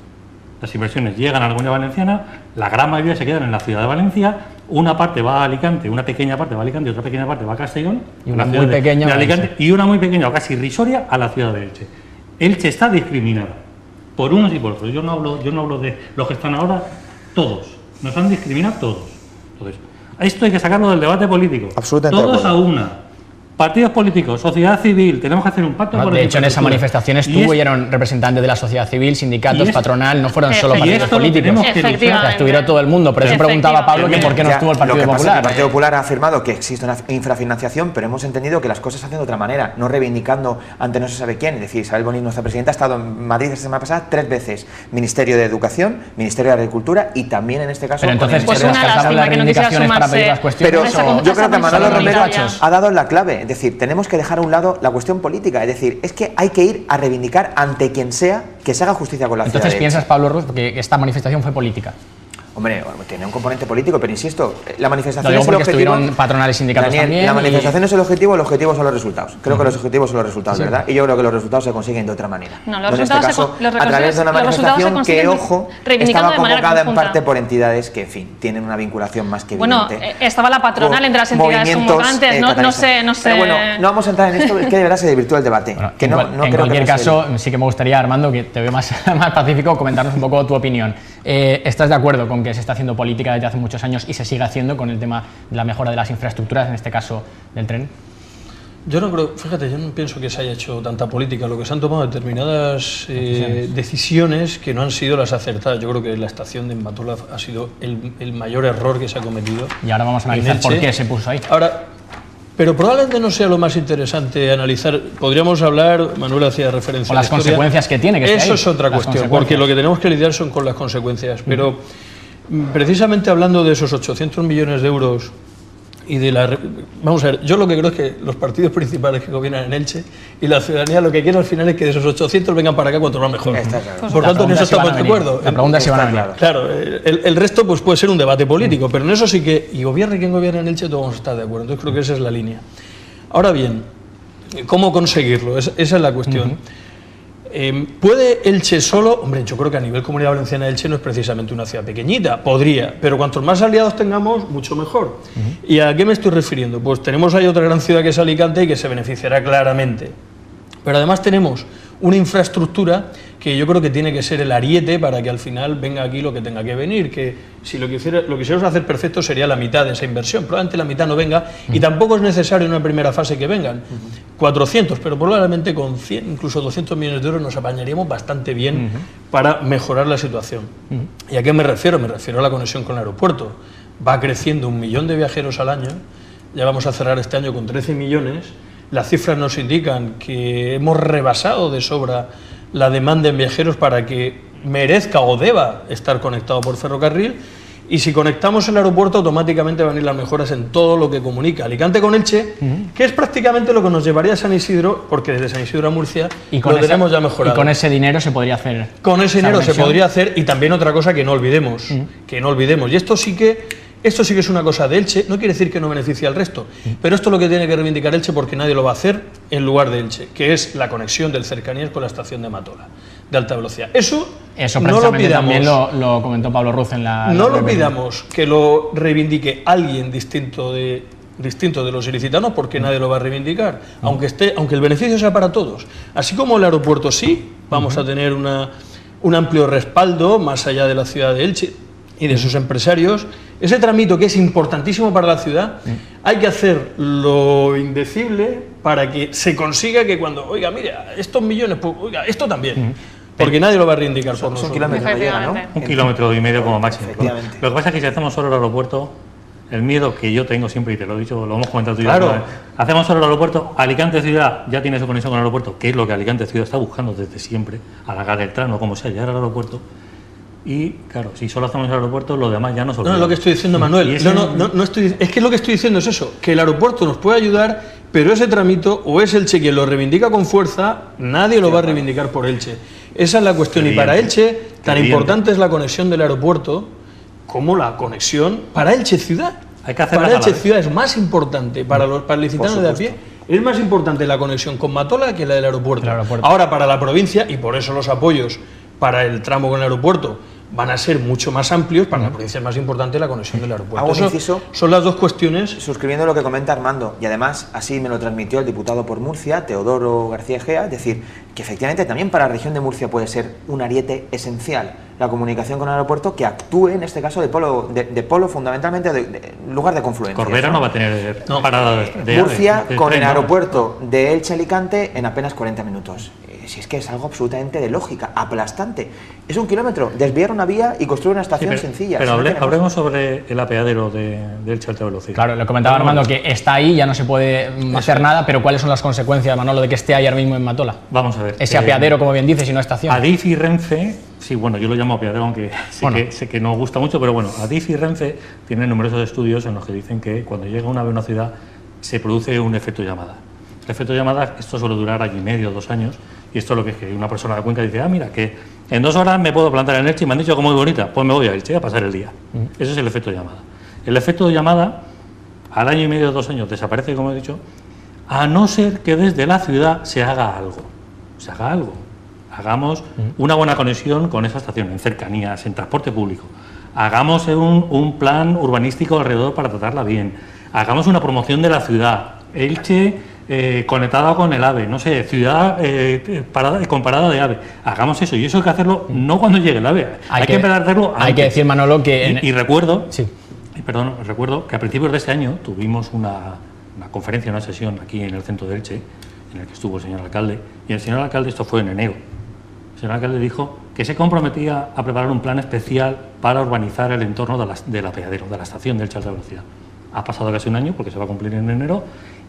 [SPEAKER 3] Las inversiones llegan a la Comunidad Valenciana, la gran mayoría se quedan en la ciudad de Valencia, una parte va a Alicante, una pequeña parte va a Alicante y otra pequeña parte va a Castellón,
[SPEAKER 2] y una muy pequeña
[SPEAKER 3] de Alicante, y una muy pequeña o casi irrisoria a la ciudad de Elche. Elche está discriminada por unos y por otros. Yo no hablo de los que están ahora, todos. Nos han discriminado todos. Entonces, esto hay que sacarlo del debate político.
[SPEAKER 4] Absolutamente.
[SPEAKER 3] Todos a una. Partidos políticos, sociedad civil, tenemos que hacer un pacto.
[SPEAKER 2] De hecho, en esa manifestación estuvo y eran representantes de la sociedad civil, sindicatos, patronal, no fueron solo partidos políticos. Estuvieron todo el mundo, por eso preguntaba a Pablo que por qué no estuvo el Partido Popular.
[SPEAKER 4] El Partido Popular ha afirmado que existe una infrafinanciación, pero hemos entendido que las cosas se hacen de otra manera, no reivindicando ante no se sabe quién. Es decir, Isabel Bonís, nuestra presidenta, ha estado en Madrid la semana pasada 3 veces, Ministerio de Educación, Ministerio de Agricultura y también en este caso...
[SPEAKER 2] Pero entonces,
[SPEAKER 6] pues una lástima que no quisiera sumarse.
[SPEAKER 4] Pero yo creo que Manolo Romero ha dado la clave, es decir, tenemos que dejar a un lado la cuestión política, es decir, es que hay que ir a reivindicar ante quien sea que se haga justicia con la ciudad.
[SPEAKER 2] Entonces, ¿piensas, Pablo Ruz, que esta manifestación fue política?
[SPEAKER 4] Hombre, tiene un componente político, pero insisto, la manifestación
[SPEAKER 2] es el
[SPEAKER 4] objetivo.
[SPEAKER 2] Estuvieron patronales y sindicatos
[SPEAKER 4] Daniel,
[SPEAKER 2] también.
[SPEAKER 4] La manifestación es el objetivo son los resultados. Creo que los objetivos son los resultados, ¿verdad? Y yo creo que los resultados se consiguen de otra manera.
[SPEAKER 6] No, los resultados
[SPEAKER 4] a través de una manifestación que, ojo, estaba convocada en parte por entidades que, en fin, tienen una vinculación más que evidente.
[SPEAKER 6] Bueno, estaba la patronal entre las entidades convocantes, no sé.
[SPEAKER 4] Pero bueno, no vamos a entrar en esto, es que de verdad se desvirtúa el debate.
[SPEAKER 2] Bueno, en cualquier caso, sí que me gustaría, Armando, que te veo más pacífico, comentarnos un poco tu opinión. ¿Estás de acuerdo con que se está haciendo política desde hace muchos años y se sigue haciendo con el tema de la mejora de las infraestructuras, en este caso del tren?
[SPEAKER 5] Yo no creo, fíjate, yo no pienso que se haya hecho tanta política. Lo que se han tomado determinadas decisiones que no han sido las acertadas. Yo creo que la estación de Envatola ha sido el mayor error que se ha cometido.
[SPEAKER 2] Y ahora vamos a analizar por qué se puso ahí.
[SPEAKER 5] Ahora, pero probablemente no sea lo más interesante analizar. Podríamos hablar, Manuel hacía referencia
[SPEAKER 2] a las consecuencias que tiene. Que
[SPEAKER 5] eso es otra cuestión, porque lo que tenemos que lidiar son con las consecuencias. Pero precisamente hablando de esos 800 millones de euros y de la... Vamos a ver, yo lo que creo es que los partidos principales que gobiernan en Elche y la ciudadanía lo que quiere al final es que de esos 800 vengan para acá cuanto más mejor. Por tanto, en eso estamos de acuerdo.
[SPEAKER 2] La pregunta es si van a venir.
[SPEAKER 5] Claro, el resto pues puede ser un debate político, pero en eso sí que, y gobierne quien gobierna en Elche, todos vamos a estar de acuerdo. Entonces creo que esa es la línea. Ahora bien, ¿cómo conseguirlo? Esa es la cuestión. ¿Puede Elche solo? Hombre, yo creo que a nivel Comunidad Valenciana Elche no es precisamente una ciudad pequeñita, podría, pero cuantos más aliados tengamos, mucho mejor. ¿Y a qué me estoy refiriendo? Pues tenemos ahí otra gran ciudad que es Alicante y que se beneficiará claramente. Pero además tenemos una infraestructura que yo creo que tiene que ser el ariete para que al final venga aquí lo que tenga que venir, que si lo quisiéramos hacer perfecto sería la mitad de esa inversión, probablemente la mitad no venga y tampoco es necesario en una primera fase que vengan 400, pero probablemente con 100, incluso 200 millones de euros nos apañaríamos bastante bien para mejorar la situación. ¿Y a qué me refiero? Me refiero a la conexión con el aeropuerto. Va creciendo 1 millón de viajeros al año, ya vamos a cerrar este año con 13 millones, las cifras nos indican que hemos rebasado de sobra la demanda en viajeros para que merezca o deba estar conectado por ferrocarril, y si conectamos el aeropuerto automáticamente van a ir las mejoras en todo lo que comunica Alicante con Elche, que es prácticamente lo que nos llevaría a San Isidro, porque desde San Isidro a Murcia lo tenemos ya mejorado.
[SPEAKER 2] Y con ese dinero se podría hacer.
[SPEAKER 5] Con ese dinero se podría hacer, y también otra cosa que no olvidemos, y esto sí que es una cosa de Elche, no quiere decir que no beneficie al resto, pero esto es lo que tiene que reivindicar Elche porque nadie lo va a hacer en lugar de Elche, que es la conexión del Cercanías con la estación de Matola, de alta velocidad. Eso no lo pidamos.
[SPEAKER 2] También lo comentó Pablo Ruz en la...
[SPEAKER 5] No lo pidamos que lo reivindique alguien distinto de los ilicitanos, porque nadie lo va a reivindicar, aunque el beneficio sea para todos. Así como el aeropuerto sí, vamos a tener un amplio respaldo más allá de la ciudad de Elche y de sus empresarios. Ese tramito que es importantísimo para la ciudad, hay que hacer lo indecible para que se consiga que cuando, oiga, mira, estos millones, pues, oiga, esto también, porque nadie lo va a reivindicar por nosotros.
[SPEAKER 4] Un kilómetro no llega, ¿no?
[SPEAKER 3] 1,5 kilómetros como máximo. Lo que pasa es que si hacemos solo el aeropuerto, el miedo que yo tengo siempre, y te lo he dicho, lo hemos comentado tú y yo, hacemos solo el aeropuerto, Alicante Ciudad ya tiene su conexión con el aeropuerto, que es lo que Alicante Ciudad está buscando desde siempre, alargar el tramo, como sea, llegar al aeropuerto. Y claro, si solo hacemos el aeropuerto, lo demás ya no se olvida.
[SPEAKER 5] No, lo que estoy diciendo, Manuel, es que lo que estoy diciendo es eso, que el aeropuerto nos puede ayudar, pero ese tramito, o es Elche quien lo reivindica con fuerza, nadie lo va a reivindicar por Elche. Esa es la cuestión, y para Elche, tan importante es la conexión del aeropuerto como la conexión para Elche Ciudad. Para Elche Ciudad es más importante, para el licitano de a pie, es más importante la conexión con Matola que la del aeropuerto. Ahora, para la provincia, y por eso los apoyos para el tramo con el aeropuerto van a ser mucho más amplios, para la provincia es más importante la conexión del aeropuerto. Son las dos cuestiones.
[SPEAKER 4] Suscribiendo lo que comenta Armando, y además así me lo transmitió el diputado por Murcia, Teodoro García Egea, es decir, que efectivamente también para la región de Murcia puede ser un ariete esencial la comunicación con el aeropuerto, que actúe en este caso de polo fundamentalmente de lugar de confluencia.
[SPEAKER 3] Corbera no va a tener parada de
[SPEAKER 4] Murcia con el aeropuerto de Elche Alicante en apenas 40 minutos. Si es que es algo absolutamente de lógica, aplastante. Es 1 kilómetro, desviar una vía y construir una estación sencilla.
[SPEAKER 3] Pero hablemos sobre el apeadero de Elche Alta Velocidad.
[SPEAKER 2] Claro, le comentaba Armando que está ahí, ya no se puede hacer nada, pero ¿cuáles son las consecuencias, Manolo, de que esté ahí ahora mismo en Matola?
[SPEAKER 3] Vamos a ver.
[SPEAKER 2] Ese apeadero, como bien dices, y no estación.
[SPEAKER 3] Adif y Renfe, sí, bueno, yo lo llamo apeadero, aunque sé que no gusta mucho, pero bueno, Adif y Renfe tienen numerosos estudios en los que dicen que cuando llega una ave a una ciudad se produce un efecto llamada. El efecto llamada, esto suele durar año y medio, 2 años, y esto es lo que es que una persona de Cuenca dice, mira, que en 2 horas me puedo plantar en Elche y me han dicho que muy bonita, pues me voy a Elche a pasar el día. Ese es el efecto llamada. El efecto llamada, al año y medio, 2 años, desaparece, como he dicho, a no ser que desde la ciudad se haga algo. Hagamos una buena conexión con esa estación, en cercanías, en transporte público. Hagamos un plan urbanístico alrededor para tratarla bien. Hagamos una promoción de la ciudad. Elche conectada con el AVE, no sé, ciudad con parada de AVE. Hagamos eso, y eso hay que hacerlo no cuando llegue el AVE, hay que empezar a hacerlo antes.
[SPEAKER 2] Hay que decir, Manolo, que...
[SPEAKER 3] recuerdo que a principios de este año tuvimos una conferencia, una sesión aquí en el centro de Elche, en el que estuvo el señor alcalde, y el señor alcalde, esto fue en enero, el señor alcalde dijo que se comprometía a preparar un plan especial para urbanizar el entorno del apeadero, de la estación de Elche Alta Velocidad. Ha pasado casi un año, porque se va a cumplir en enero,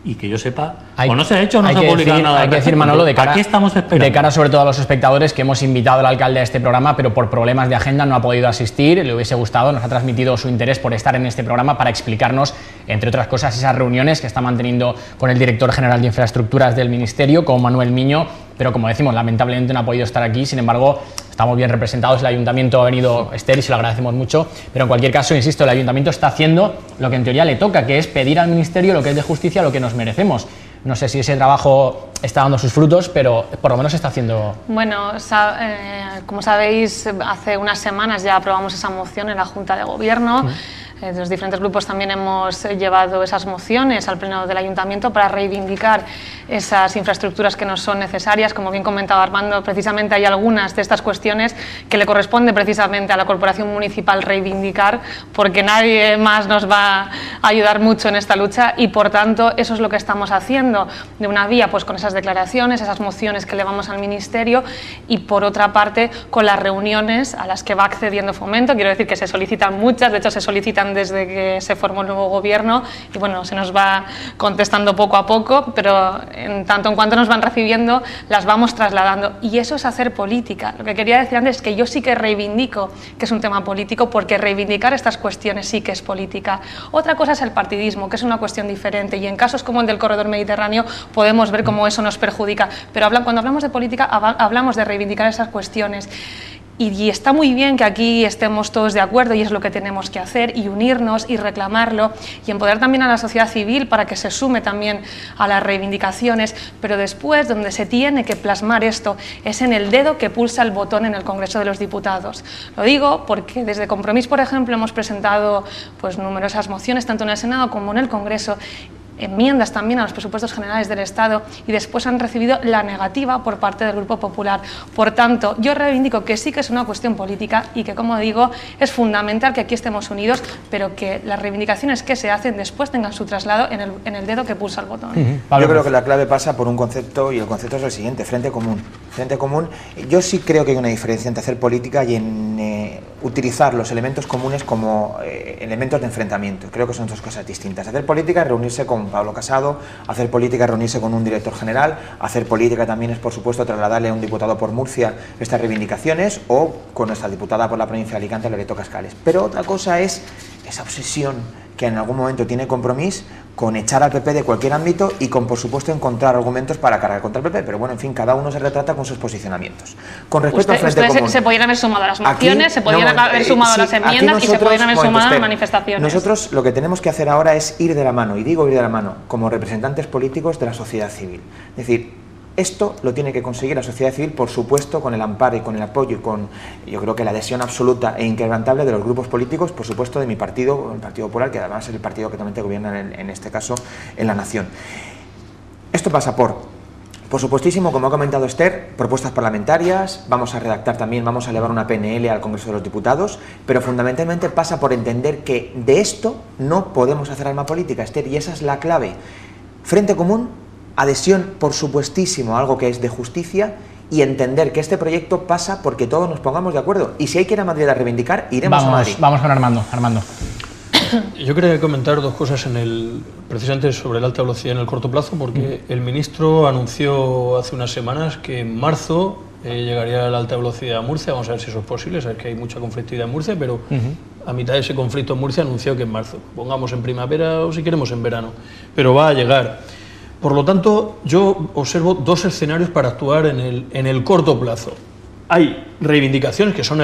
[SPEAKER 3] y que yo sepa,
[SPEAKER 2] o
[SPEAKER 3] no se ha hecho o no se ha publicado nada.
[SPEAKER 2] Hay que decir, Manolo, de cara,
[SPEAKER 3] estamos esperando.
[SPEAKER 2] De cara sobre todo a los espectadores, que hemos invitado al alcalde a este programa, pero por problemas de agenda no ha podido asistir, le hubiese gustado, nos ha transmitido su interés por estar en este programa para explicarnos, entre otras cosas, esas reuniones que está manteniendo con el director general de infraestructuras del Ministerio, con Manuel Miño, pero como decimos, lamentablemente no ha podido estar aquí. Sin embargo, estamos bien representados, el Ayuntamiento ha venido, Esther, y se lo agradecemos mucho, pero en cualquier caso, insisto, el Ayuntamiento está haciendo lo que en teoría le toca, que es pedir al Ministerio lo que es de justicia, lo que nos merecemos. No sé si ese trabajo está dando sus frutos, pero por lo menos se está haciendo.
[SPEAKER 6] Bueno, como sabéis, hace unas semanas ya aprobamos esa moción en la Junta de Gobierno. Los diferentes grupos también hemos llevado esas mociones al Pleno del Ayuntamiento para reivindicar esas infraestructuras que nos son necesarias. Como bien comentaba Armando, precisamente hay algunas de estas cuestiones que le corresponde precisamente a la Corporación Municipal reivindicar, porque nadie más nos va a ayudar mucho en esta lucha, y por tanto eso es lo que estamos haciendo, de una vía pues con esas declaraciones, esas mociones que llevamos al Ministerio, y por otra parte con las reuniones a las que va accediendo Fomento. Quiero decir que se solicitan muchas, de hecho se solicitan desde que se formó el nuevo gobierno, y bueno, se nos va contestando poco a poco, pero en tanto en cuanto nos van recibiendo las vamos trasladando, y eso es hacer política. Lo que quería decir antes es que yo sí que reivindico que es un tema político, porque reivindicar estas cuestiones sí que es política. Otra cosa es el partidismo, que es una cuestión diferente, y en casos como el del corredor mediterráneo podemos ver cómo eso nos perjudica, pero cuando hablamos de política hablamos de reivindicar esas cuestiones. Y está muy bien que aquí estemos todos de acuerdo, y es lo que tenemos que hacer, y unirnos y reclamarlo, y empoderar también a la sociedad civil para que se sume también a las reivindicaciones, pero después donde se tiene que plasmar esto es en el dedo que pulsa el botón en el Congreso de los Diputados. Lo digo porque desde Compromís, por ejemplo, hemos presentado pues numerosas mociones, tanto en el Senado como en el Congreso, enmiendas también a los presupuestos generales del Estado, y después han recibido la negativa por parte del Grupo Popular. Por tanto, yo reivindico que sí que es una cuestión política, y que, como digo, es fundamental que aquí estemos unidos, pero que las reivindicaciones que se hacen después tengan su traslado en el dedo que pulsa el botón.
[SPEAKER 4] Yo creo que la clave pasa por un concepto, y el concepto es el siguiente: frente común. Frente común. Yo sí creo que hay una diferencia entre hacer política y en utilizar los elementos comunes como elementos de enfrentamiento. Creo que son dos cosas distintas. Hacer política es reunirse con Pablo Casado, hacer política es reunirse con un director general, hacer política también es, por supuesto, trasladarle a un diputado por Murcia estas reivindicaciones, o con nuestra diputada por la provincia de Alicante, Loreto Cascales. Pero otra cosa es esa obsesión que en algún momento tiene Compromís con echar al PP de cualquier ámbito, y con, por supuesto, encontrar argumentos para cargar contra el PP, pero bueno, en fin, cada uno se retrata con sus posicionamientos. Con respecto al Frente Común,
[SPEAKER 6] se podrían haber sumado a las mociones, aquí, se podrían haber sumado a las enmiendas, y se podrían haber sumado a las manifestaciones.
[SPEAKER 4] Nosotros lo que tenemos que hacer ahora es ir de la mano, y digo ir de la mano, como representantes políticos de la sociedad civil. Es decir, esto lo tiene que conseguir la sociedad civil, por supuesto, con el amparo y con el apoyo y con, yo creo que la adhesión absoluta e inquebrantable de los grupos políticos, por supuesto, de mi partido, el Partido Popular, que además es el partido que también gobierna en este caso en la nación. Esto pasa por supuestísimo, como ha comentado Esther, propuestas parlamentarias, vamos a redactar también, vamos a elevar una PNL al Congreso de los Diputados, pero fundamentalmente pasa por entender que de esto no podemos hacer arma política, Esther, y esa es la clave. Frente común, adhesión, por supuestísimo, a algo que es de justicia, y entender que este proyecto pasa porque todos nos pongamos de acuerdo. Y si hay que ir a Madrid a reivindicar, iremos a Madrid.
[SPEAKER 2] Vamos con Armando.
[SPEAKER 5] Yo quería comentar dos cosas precisamente sobre la alta velocidad en el corto plazo, porque el ministro anunció hace unas semanas que en marzo llegaría la alta velocidad a Murcia. Vamos a ver si eso es posible, sabes que hay mucha conflictividad en Murcia, pero a mitad de ese conflicto en Murcia anunció que en marzo, pongamos en primavera o si queremos en verano, pero va a llegar. Por lo tanto, yo observo dos escenarios para actuar en el corto plazo. Hay reivindicaciones que son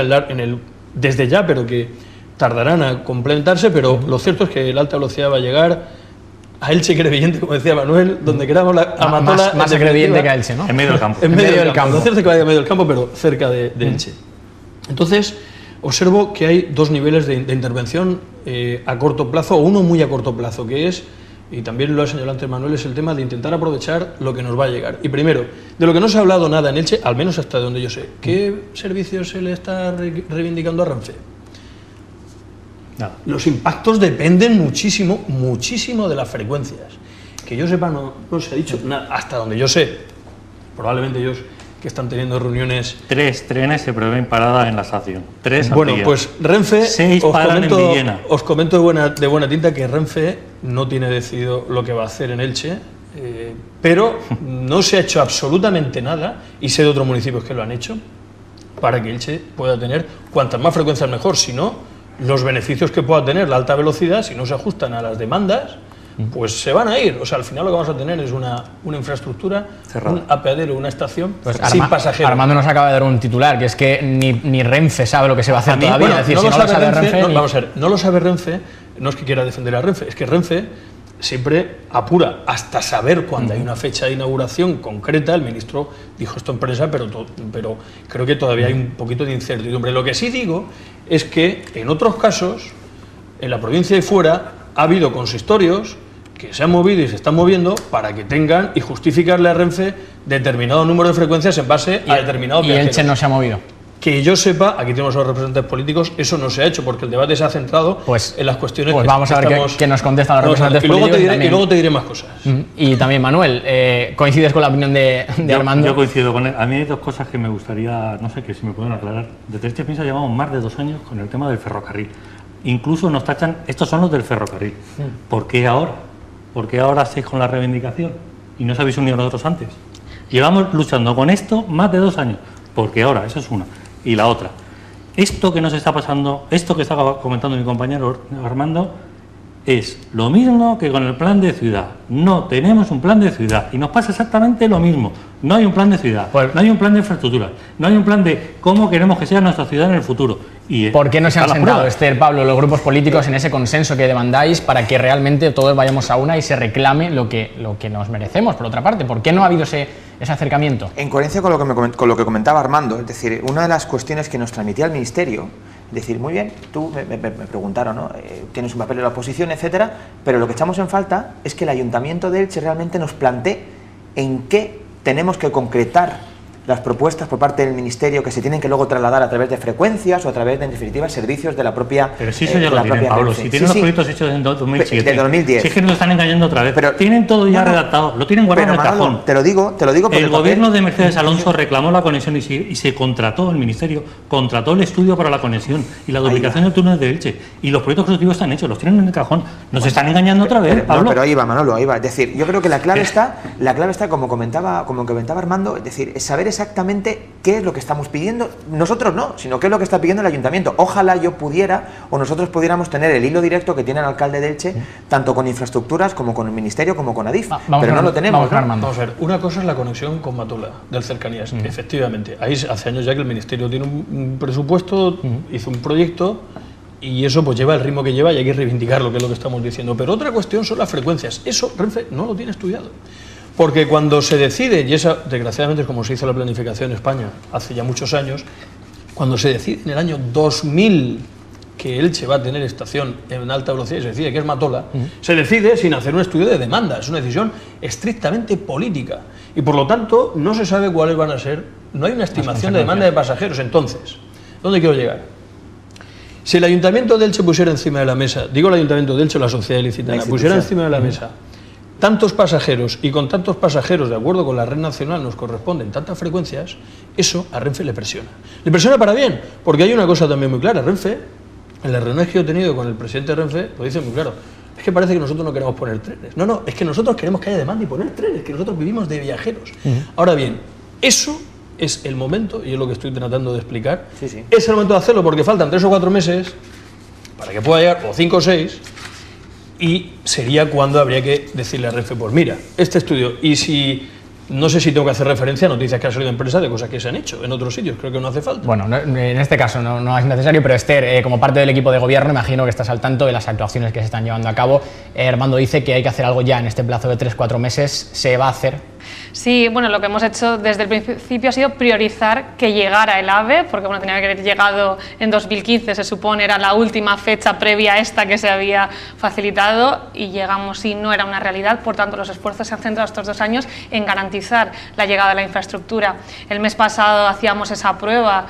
[SPEAKER 5] desde ya, pero que tardarán a complementarse, pero lo cierto es que la alta velocidad va a llegar a Elche, Crevillente, como decía Manuel, donde queramos, a Matola.
[SPEAKER 2] Más a Crevillente que a Elche, ¿no?
[SPEAKER 3] En medio del campo.
[SPEAKER 5] En medio del campo. No es cierto que vaya en medio del campo, pero cerca de Elche. Entonces, observo que hay dos niveles de intervención a corto plazo, o uno muy a corto plazo, que es, y también lo ha señalado antes Manuel, es el tema de intentar aprovechar lo que nos va a llegar. Y primero, de lo que no se ha hablado nada en Elche, al menos hasta donde yo sé, ¿qué servicios se le está reivindicando a Renfe? Nada. Los impactos dependen muchísimo, muchísimo de las frecuencias. Que yo sepa, no se ha dicho nada, hasta donde yo sé. Probablemente ellos que están teniendo reuniones.
[SPEAKER 3] 3 trenes se prevén paradas en la estación. 3
[SPEAKER 5] Bueno, pues Renfe,
[SPEAKER 3] 6 paran en Villena.
[SPEAKER 5] os comento de buena tinta que Renfe no tiene decidido lo que va a hacer en Elche, pero no se ha hecho absolutamente nada, y sé de otros municipios que lo han hecho, para que Elche pueda tener cuantas más frecuencias mejor. Si no, los beneficios que pueda tener la alta velocidad, si no se ajustan a las demandas, pues se van a ir. O sea, al final lo que vamos a tener es una infraestructura,
[SPEAKER 3] cerrada,
[SPEAKER 5] un apeadero, una estación
[SPEAKER 2] pues
[SPEAKER 5] sin pasajeros.
[SPEAKER 2] Armando nos acaba de dar un titular, que es que ni Renfe sabe lo que se va a hacer todavía.
[SPEAKER 5] Bueno,
[SPEAKER 2] es decir,
[SPEAKER 5] no
[SPEAKER 2] si
[SPEAKER 5] lo
[SPEAKER 2] no lo
[SPEAKER 5] sabe
[SPEAKER 2] sabe Renfe,
[SPEAKER 5] vamos a ver, no lo sabe Renfe, no es que quiera defender a Renfe, es que Renfe siempre apura hasta saber cuándo hay una fecha de inauguración concreta. El ministro dijo esto en prensa, pero creo que todavía hay un poquito de incertidumbre. Lo que sí digo es que en otros casos, en la provincia y fuera, ha habido consistorios que se han movido y se están moviendo para que tengan y justificarle a Renfe determinado número de frecuencias en base a determinados viajeros.
[SPEAKER 2] Y Elche no se ha movido.
[SPEAKER 5] Que yo sepa, aquí tenemos a los representantes políticos, eso no se ha hecho, porque el debate se ha centrado en las cuestiones
[SPEAKER 2] que vamos a ver qué nos contestan los representantes políticos.
[SPEAKER 5] Y luego te diré más cosas.
[SPEAKER 2] Y también, Manuel, ¿coincides con la opinión de Armando?
[SPEAKER 3] Yo coincido con él. A mí hay 2 cosas que me gustaría, no sé, que si me pueden aclarar. Desde Elche Piensa llevamos más de 2 años con el tema del ferrocarril. Incluso nos tachan, estos son los del ferrocarril. ¿Por qué ahora? ¿Por qué ahora estáis con la reivindicación y no os habéis unido nosotros antes? Llevamos luchando con esto más de 2 años. ¿Por qué ahora? Eso es una. Y la otra, esto que nos está pasando, esto que está comentando mi compañero Armando, es lo mismo que con el plan de ciudad. No tenemos un plan de ciudad y nos pasa exactamente lo mismo. No hay un plan de ciudad, no hay un plan de infraestructura, no hay un plan de cómo queremos que sea nuestra ciudad en el futuro.
[SPEAKER 2] ¿Por qué no se han sentado, Esther, Pablo, los grupos políticos en ese consenso que demandáis para que realmente todos vayamos a una y se reclame lo que nos merecemos, por otra parte? ¿Por qué no ha habido ese acercamiento?
[SPEAKER 4] En coherencia con lo que comentaba Armando, es decir, una de las cuestiones que nos transmitía el Ministerio, es decir, muy bien, tú me preguntaron, ¿no? Tienes un papel en la oposición, etcétera, pero lo que echamos en falta es que el Ayuntamiento de Elche realmente nos plantee en qué tenemos que concretar las propuestas por parte del Ministerio que se tienen que luego trasladar a través de frecuencias o a través de, en definitiva, servicios de la propia.
[SPEAKER 3] Pero si eso ya lo tienen, Pablo, si tienen los proyectos hechos en 2007.
[SPEAKER 4] De 2010.
[SPEAKER 3] Si es que nos están engañando otra vez. Pero tienen todo ya redactado, lo tienen guardado en el cajón.
[SPEAKER 4] Te lo digo porque
[SPEAKER 3] el gobierno de Mercedes Alonso reclamó la conexión y se contrató, el Ministerio contrató el estudio para la conexión y la duplicación del túnel de Elche. Y los proyectos ejecutivos están hechos, los tienen en el cajón. Nos están engañando otra vez, Pablo.
[SPEAKER 4] No, pero ahí va, Manolo, ahí va. Es decir, yo creo que la clave está, como comentaba Armando, es decir, es saber exactamente qué es lo que estamos pidiendo, nosotros no, sino qué es lo que está pidiendo el Ayuntamiento. Ojalá yo pudiera, o nosotros pudiéramos tener el hilo directo que tiene el alcalde de Elche, tanto con infraestructuras como con el Ministerio, como con Adif, pero no lo tenemos.
[SPEAKER 5] Vamos a ver, una cosa es la conexión con Matola, del Cercanías, efectivamente. Ahí hace años ya que el Ministerio tiene un presupuesto, hizo un proyecto, y eso pues lleva el ritmo que lleva y hay que reivindicarlo, que es lo que estamos diciendo. Pero otra cuestión son las frecuencias. Eso Renfe no lo tiene estudiado. Porque cuando se decide, y esa desgraciadamente es como se hizo la planificación en España hace ya muchos años, cuando se decide en el año 2000 que Elche va a tener estación en alta velocidad y se decide que es Matola, se decide sin hacer un estudio de demanda, es una decisión estrictamente política y por lo tanto no se sabe cuáles van a ser, no hay una estimación de demanda de pasajeros. Entonces, ¿dónde quiero llegar? Si el Ayuntamiento de Elche pusiera encima de la mesa, digo el Ayuntamiento de Elche o la sociedad ilicitana, pusiera encima de la mesa tantos pasajeros y con tantos pasajeros, de acuerdo con la red nacional, nos corresponden tantas frecuencias, eso a Renfe le presiona. Le presiona para bien, porque hay una cosa también muy clara. Renfe, en las reuniones que yo he tenido con el presidente de Renfe, lo dice muy claro, es que parece que nosotros no queremos poner trenes. No, es que nosotros queremos que haya demanda y poner trenes, que nosotros vivimos de viajeros. Ahora bien, eso es el momento, y es lo que estoy tratando de explicar, es el momento de hacerlo, porque faltan 3 o 4 meses para que pueda llegar, o 5 o 6, y sería cuando habría que decirle a Renfe, pues mira, este estudio, y si, no sé si tengo que hacer referencia a noticias que han salido en prensa de cosas que se han hecho en otros sitios, creo que no hace falta.
[SPEAKER 2] Bueno, en este caso no es necesario, pero Esther, como parte del equipo de gobierno, imagino que estás al tanto de las actuaciones que se están llevando a cabo. Armando dice que hay que hacer algo ya en este plazo de 3-4 meses, ¿se va a hacer?
[SPEAKER 6] Sí, bueno, lo que hemos hecho desde el principio ha sido priorizar que llegara el AVE, porque bueno, tenía que haber llegado en 2015, se supone, era la última fecha previa a esta que se había facilitado, y llegamos y no era una realidad. Por tanto, los esfuerzos se han centrado estos 2 años en garantizar la llegada de la infraestructura. El mes pasado hacíamos esa prueba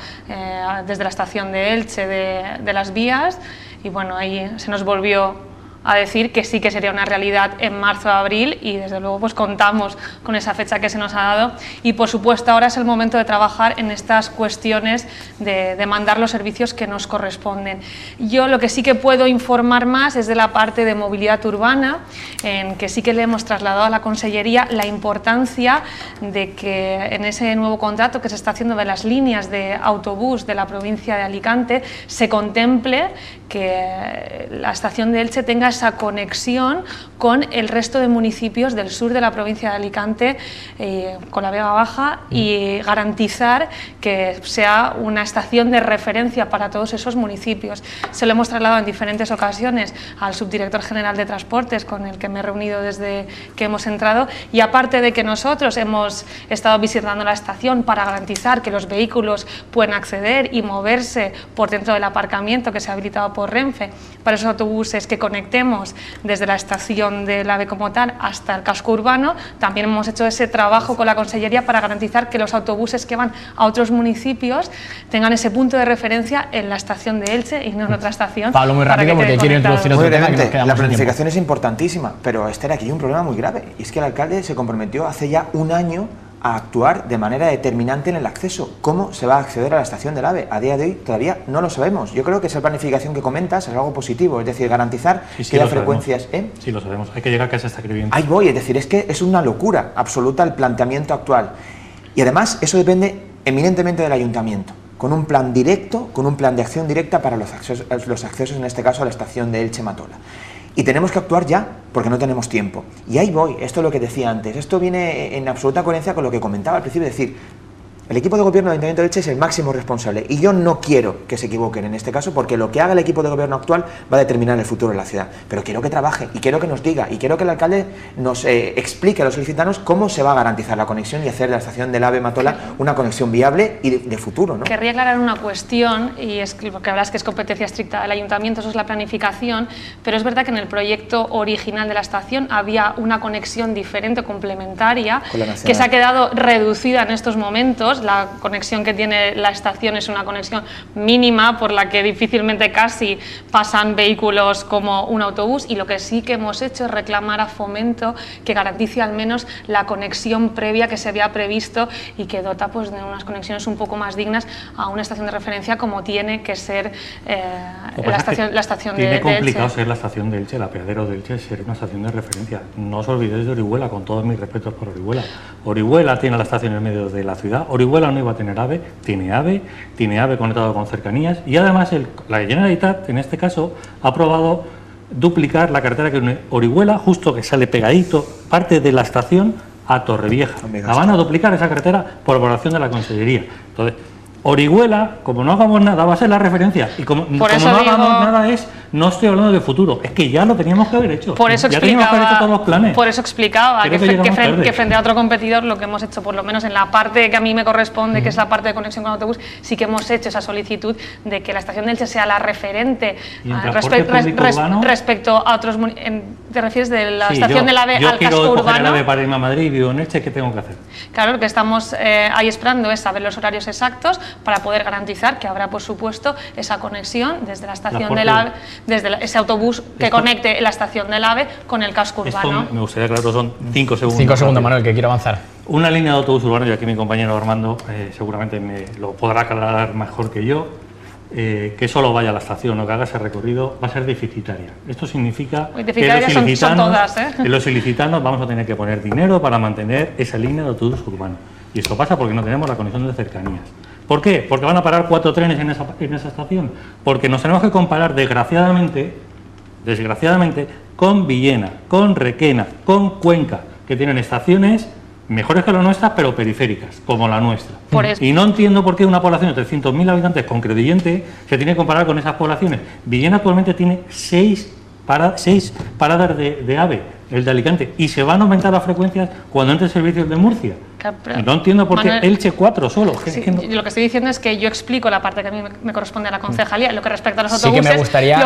[SPEAKER 6] desde la estación de Elche de las vías, y bueno, ahí se nos volvió a decir que sí que sería una realidad en marzo o abril, y desde luego pues contamos con esa fecha que se nos ha dado, y por supuesto ahora es el momento de trabajar en estas cuestiones de demandar los servicios que nos corresponden. Yo lo que sí que puedo informar más es de la parte de movilidad urbana, en que sí que le hemos trasladado a la Consellería la importancia de que en ese nuevo contrato que se está haciendo de las líneas de autobús de la provincia de Alicante se contemple que la estación de Elche tenga esa conexión con el resto de municipios del sur de la provincia de Alicante, con la Vega Baja, y garantizar que sea una estación de referencia para todos esos municipios. Se lo hemos trasladado en diferentes ocasiones al subdirector general de Transportes, con el que me he reunido desde que hemos entrado, y aparte de que nosotros hemos estado visitando la estación para garantizar que los vehículos pueden acceder y moverse por dentro del aparcamiento que se ha habilitado por Renfe para esos autobuses, que conectemos desde la estación del AVE como tal hasta el casco urbano, también hemos hecho ese trabajo con la Consellería para garantizar que los autobuses que van a otros municipios tengan ese punto de referencia en la estación de Elche y no en otra estación.
[SPEAKER 2] Pablo, muy rápido porque quiero introducir otro tema que nos queda.
[SPEAKER 4] La planificación es importantísima, pero Esther, aquí hay un problema muy grave, y es que el alcalde se comprometió hace ya un año a actuar de manera determinante en el acceso. ¿Cómo se va a acceder a la estación del AVE? A día de hoy todavía no lo sabemos. Yo creo que esa planificación que comentas es algo positivo, es decir, garantizar que haya frecuencias...
[SPEAKER 3] Sí, lo sabemos, hay que llegar a casa hasta escribiendo.
[SPEAKER 4] Ahí voy, es decir, es que es una locura absoluta el planteamiento actual. Y además eso depende eminentemente del ayuntamiento, con un plan directo, con un plan de acción directa para los accesos en este caso a la estación de Elche-Matola. Y tenemos que actuar ya, porque no tenemos tiempo. Y ahí voy, esto es lo que decía antes, esto viene en absoluta coherencia con lo que comentaba al principio, es decir, el equipo de gobierno del Ayuntamiento de Elche es el máximo responsable, y yo no quiero que se equivoquen en este caso, porque lo que haga el equipo de gobierno actual va a determinar el futuro de la ciudad. Pero quiero que trabaje, y quiero que nos diga, y quiero que el alcalde nos explique a los solicitanos cómo se va a garantizar la conexión y hacer de la estación del AVE Matola una conexión viable y de futuro, ¿no?
[SPEAKER 6] Querría aclarar una cuestión, y es que hablas que es competencia estricta del Ayuntamiento, eso es la planificación, pero es verdad que en el proyecto original de la estación había una conexión diferente, complementaria, que se ha quedado reducida en estos momentos. La conexión que tiene la estación es una conexión mínima, por la que difícilmente casi pasan vehículos como un autobús, y lo que sí que hemos hecho es reclamar a Fomento que garantice al menos la conexión previa que se había previsto y que dota pues de unas conexiones un poco más dignas a una estación de referencia como tiene que ser la estación de Elche.
[SPEAKER 3] Tiene complicado ser la estación de Elche, el apeadero de Elche, ser una estación de referencia. No os olvidéis de Orihuela, con todos mis respetos por Orihuela. Orihuela tiene la estación en medio de la ciudad. Orihuela no iba a tener AVE, tiene AVE conectado con cercanías, y además la Generalitat, en este caso, ha aprobado duplicar la carretera que une Orihuela, justo que sale pegadito, parte de la estación a Torrevieja. La van a duplicar esa carretera por aprobación de la Consellería. Entonces, Orihuela, como no hagamos nada, va a ser la referencia, y como no hagamos nada no estoy hablando de futuro, es que ya lo teníamos que haber hecho.
[SPEAKER 6] Por eso
[SPEAKER 3] ya teníamos que haber hecho todos los planes.
[SPEAKER 6] Por eso explicaba que frente a otro competidor, lo que hemos hecho, por lo menos en la parte que a mí me corresponde, que es la parte de conexión con autobús, sí que hemos hecho esa solicitud de que la estación de Elche sea la referente respecto a otros. ¿Te refieres de la estación del AVE al casco urbano? Yo quiero coger el AVE para irme a Madrid y vivo en Elche, ¿qué tengo que hacer? Claro, lo que estamos ahí esperando es saber los horarios exactos para poder garantizar que habrá, por supuesto, esa conexión desde la estación del AVE, desde ese autobús que conecte la estación del AVE con el casco urbano.
[SPEAKER 3] Esto me gustaría aclarar, son 5 segundos.
[SPEAKER 2] 5 segundos, Manuel, que quiero avanzar.
[SPEAKER 3] Una línea de autobús urbano, y aquí mi compañero Armando seguramente me lo podrá aclarar mejor que yo, que solo vaya a la estación o que haga ese recorrido va a ser deficitaria. Esto significa que los ilicitanos vamos a tener que poner dinero para mantener esa línea de autobús urbano. Y esto pasa porque no tenemos la conexión de cercanías. ¿Por qué? Porque van a parar 4 trenes en esa estación. Porque nos tenemos que comparar, desgraciadamente, con Villena, con Requena, con Cuenca, que tienen estaciones mejores que las nuestras, pero periféricas, como la nuestra. Y no entiendo por qué una población de 300.000 habitantes con Crevillente se tiene que comparar con esas poblaciones. Villena actualmente tiene 6 paradas de AVE, el de Alicante, y se van a aumentar las frecuencias cuando entre servicios de Murcia. No entiendo por qué Elche 4 solo.
[SPEAKER 6] Sí, lo que estoy diciendo es que yo explico la parte que a mí me corresponde a la concejalía, lo que respecta a los
[SPEAKER 2] sí
[SPEAKER 6] autobuses,
[SPEAKER 2] que me gustaría,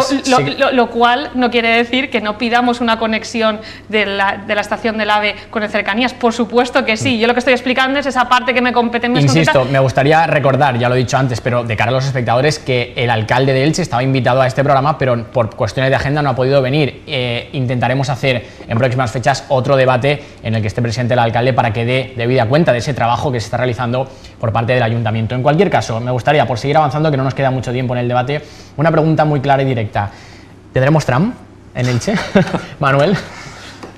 [SPEAKER 6] lo cual no quiere decir que no pidamos una conexión de la estación del AVE con el Cercanías. Por supuesto que sí. Yo lo que estoy explicando es esa parte que me compete más.
[SPEAKER 2] Insisto, me gustaría recordar, ya lo he dicho antes, pero de cara a los espectadores, que el alcalde de Elche estaba invitado a este programa, pero por cuestiones de agenda no ha podido venir. Intentaremos hacer en próximas fechas otro debate en el que esté presente el alcalde para que dé debida cuenta de ese trabajo que se está realizando por parte del ayuntamiento. En cualquier caso, me gustaría, por seguir avanzando, que no nos queda mucho tiempo en el debate, una pregunta muy clara y directa. ¿Tendremos tram en Elche? Manuel,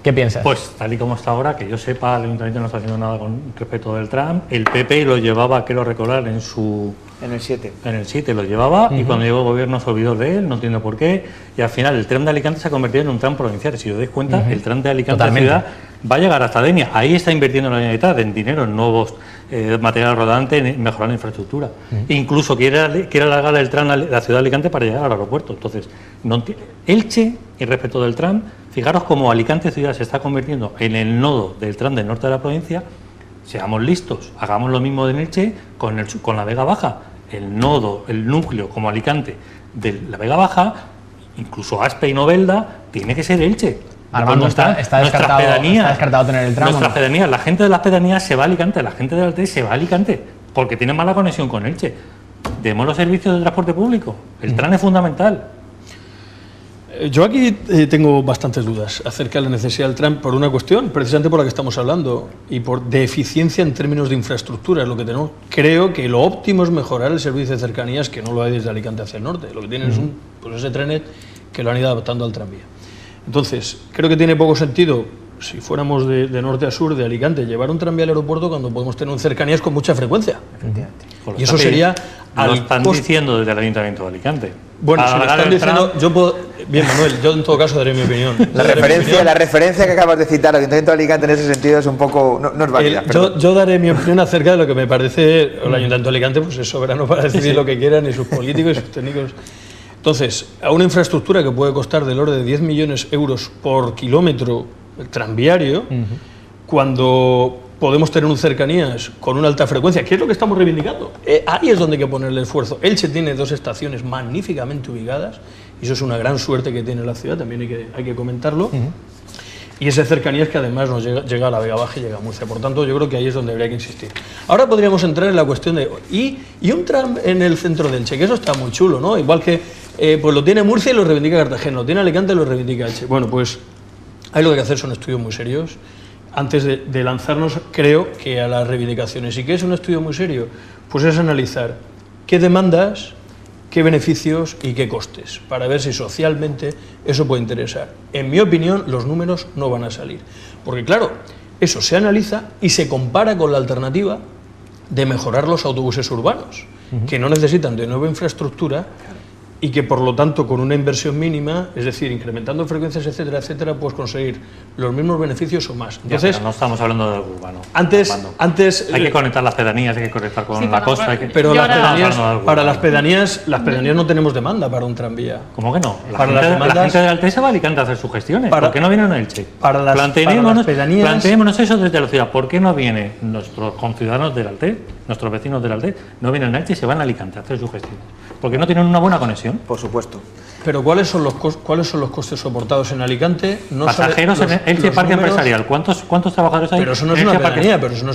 [SPEAKER 2] ¿qué piensas?
[SPEAKER 3] Pues tal y como está ahora, que yo sepa, el ayuntamiento no está haciendo nada con respecto del tram. El PP lo llevaba, quiero recordar, en el 7. En el 7 lo llevaba, y cuando llegó el gobierno se olvidó de él, no entiendo por qué, y al final el tram de Alicante se ha convertido en un tram provincial. Si os dais cuenta, el tram de Alicante a ciudad va a llegar hasta Denia. Ahí está invirtiendo la Generalitat en dinero, en nuevos material rodante, en mejorar la infraestructura. Incluso quiere alargar el tram a la ciudad de Alicante para llegar al aeropuerto. Entonces, Elche, y respecto del tram, fijaros cómo Alicante ciudad se está convirtiendo en el nodo del tram del norte de la provincia. Seamos listos, hagamos lo mismo de Elche con la Vega Baja. El nodo, el núcleo como Alicante de la Vega Baja, incluso Aspe y Novelda, tiene que ser Elche.
[SPEAKER 2] Armando, está descartado tener el tramo.
[SPEAKER 3] Nuestras pedanías, la gente de las pedanías se va a Alicante, la gente del Alte se va a Alicante, porque tiene mala conexión con Elche. Demos los servicios de transporte público, el tram es fundamental.
[SPEAKER 5] Yo aquí tengo bastantes dudas acerca de la necesidad del tram por una cuestión, precisamente por la que estamos hablando, y de eficiencia en términos de infraestructura, es lo que tenemos. Creo que lo óptimo es mejorar el servicio de cercanías, que no lo hay desde Alicante hacia el norte. Lo que tienen es ese trenet que lo han ido adaptando al tranvía. Entonces, creo que tiene poco sentido, si fuéramos de norte a sur, de Alicante, llevar un tranvía al aeropuerto cuando podemos tener un cercanías con mucha frecuencia.
[SPEAKER 4] Efectivamente.
[SPEAKER 5] Y eso sería...
[SPEAKER 3] Lo están diciendo desde el Ayuntamiento de Alicante.
[SPEAKER 5] Bueno, si lo están diciendo, yo puedo... Bien, Manuel, yo en todo caso daré mi opinión.
[SPEAKER 4] La referencia que acabas de citar al Ayuntamiento de Alicante en ese sentido es un poco... no es válida.
[SPEAKER 5] Yo daré mi opinión acerca de lo que me parece el Ayuntamiento de Alicante, pues es soberano para decidir lo que quieran, y sus políticos y sus técnicos. Entonces, a una infraestructura que puede costar del orden de 10 millones de euros por kilómetro tranviario, cuando podemos tener un cercanías con una alta frecuencia, ¿qué es lo que estamos reivindicando? Ahí es donde hay que ponerle esfuerzo. Elche tiene 2 estaciones magníficamente ubicadas, y eso es una gran suerte que tiene la ciudad, también hay que comentarlo. Y ese cercanías que además nos llega a la Vega Baja y llega a Murcia. Por tanto, yo creo que ahí es donde habría que insistir. Ahora podríamos entrar en la cuestión de... Y un tram en el centro del Elche, que eso está muy chulo, ¿no? Igual que pues lo tiene Murcia y lo reivindica Cartagena, lo tiene Alicante y lo reivindica Elche. Bueno, pues ahí lo que hay que hacer son estudios muy serios antes de lanzarnos, creo, que a las reivindicaciones. ¿Y qué es un estudio muy serio? Pues es analizar qué demandas, qué beneficios y qué costes, para ver si socialmente eso puede interesar. En mi opinión, los números no van a salir, porque claro, eso se analiza y se compara con la alternativa de mejorar los autobuses urbanos, que no necesitan de nueva infraestructura y que por lo tanto con una inversión mínima, es decir, incrementando frecuencias, etcétera, etcétera, puedes conseguir los mismos beneficios o más. Entonces,
[SPEAKER 3] pero no estamos hablando de urbano.
[SPEAKER 5] Antes
[SPEAKER 3] hay que conectar las pedanías, hay que conectar con la costa.
[SPEAKER 5] Pero las pedanías, para las pedanías no tenemos demanda para un tranvía.
[SPEAKER 3] ¿Cómo que no? La gente de Alte se va a Alicante a hacer sus gestiones. ¿Por qué no vienen a Elche? Planteémonos eso desde la ciudad. ¿Por qué no vienen nuestros conciudadanos del Alte, nuestros vecinos del Alte, no vienen a Elche y se van a Alicante a hacer sus gestiones? Porque no tienen una buena conexión.
[SPEAKER 4] Por supuesto.
[SPEAKER 5] Pero ¿cuáles son los costes soportados en Alicante?
[SPEAKER 3] Pasajeros en Elche Parque Empresarial. ¿Cuántos trabajadores hay?
[SPEAKER 5] Pero eso no es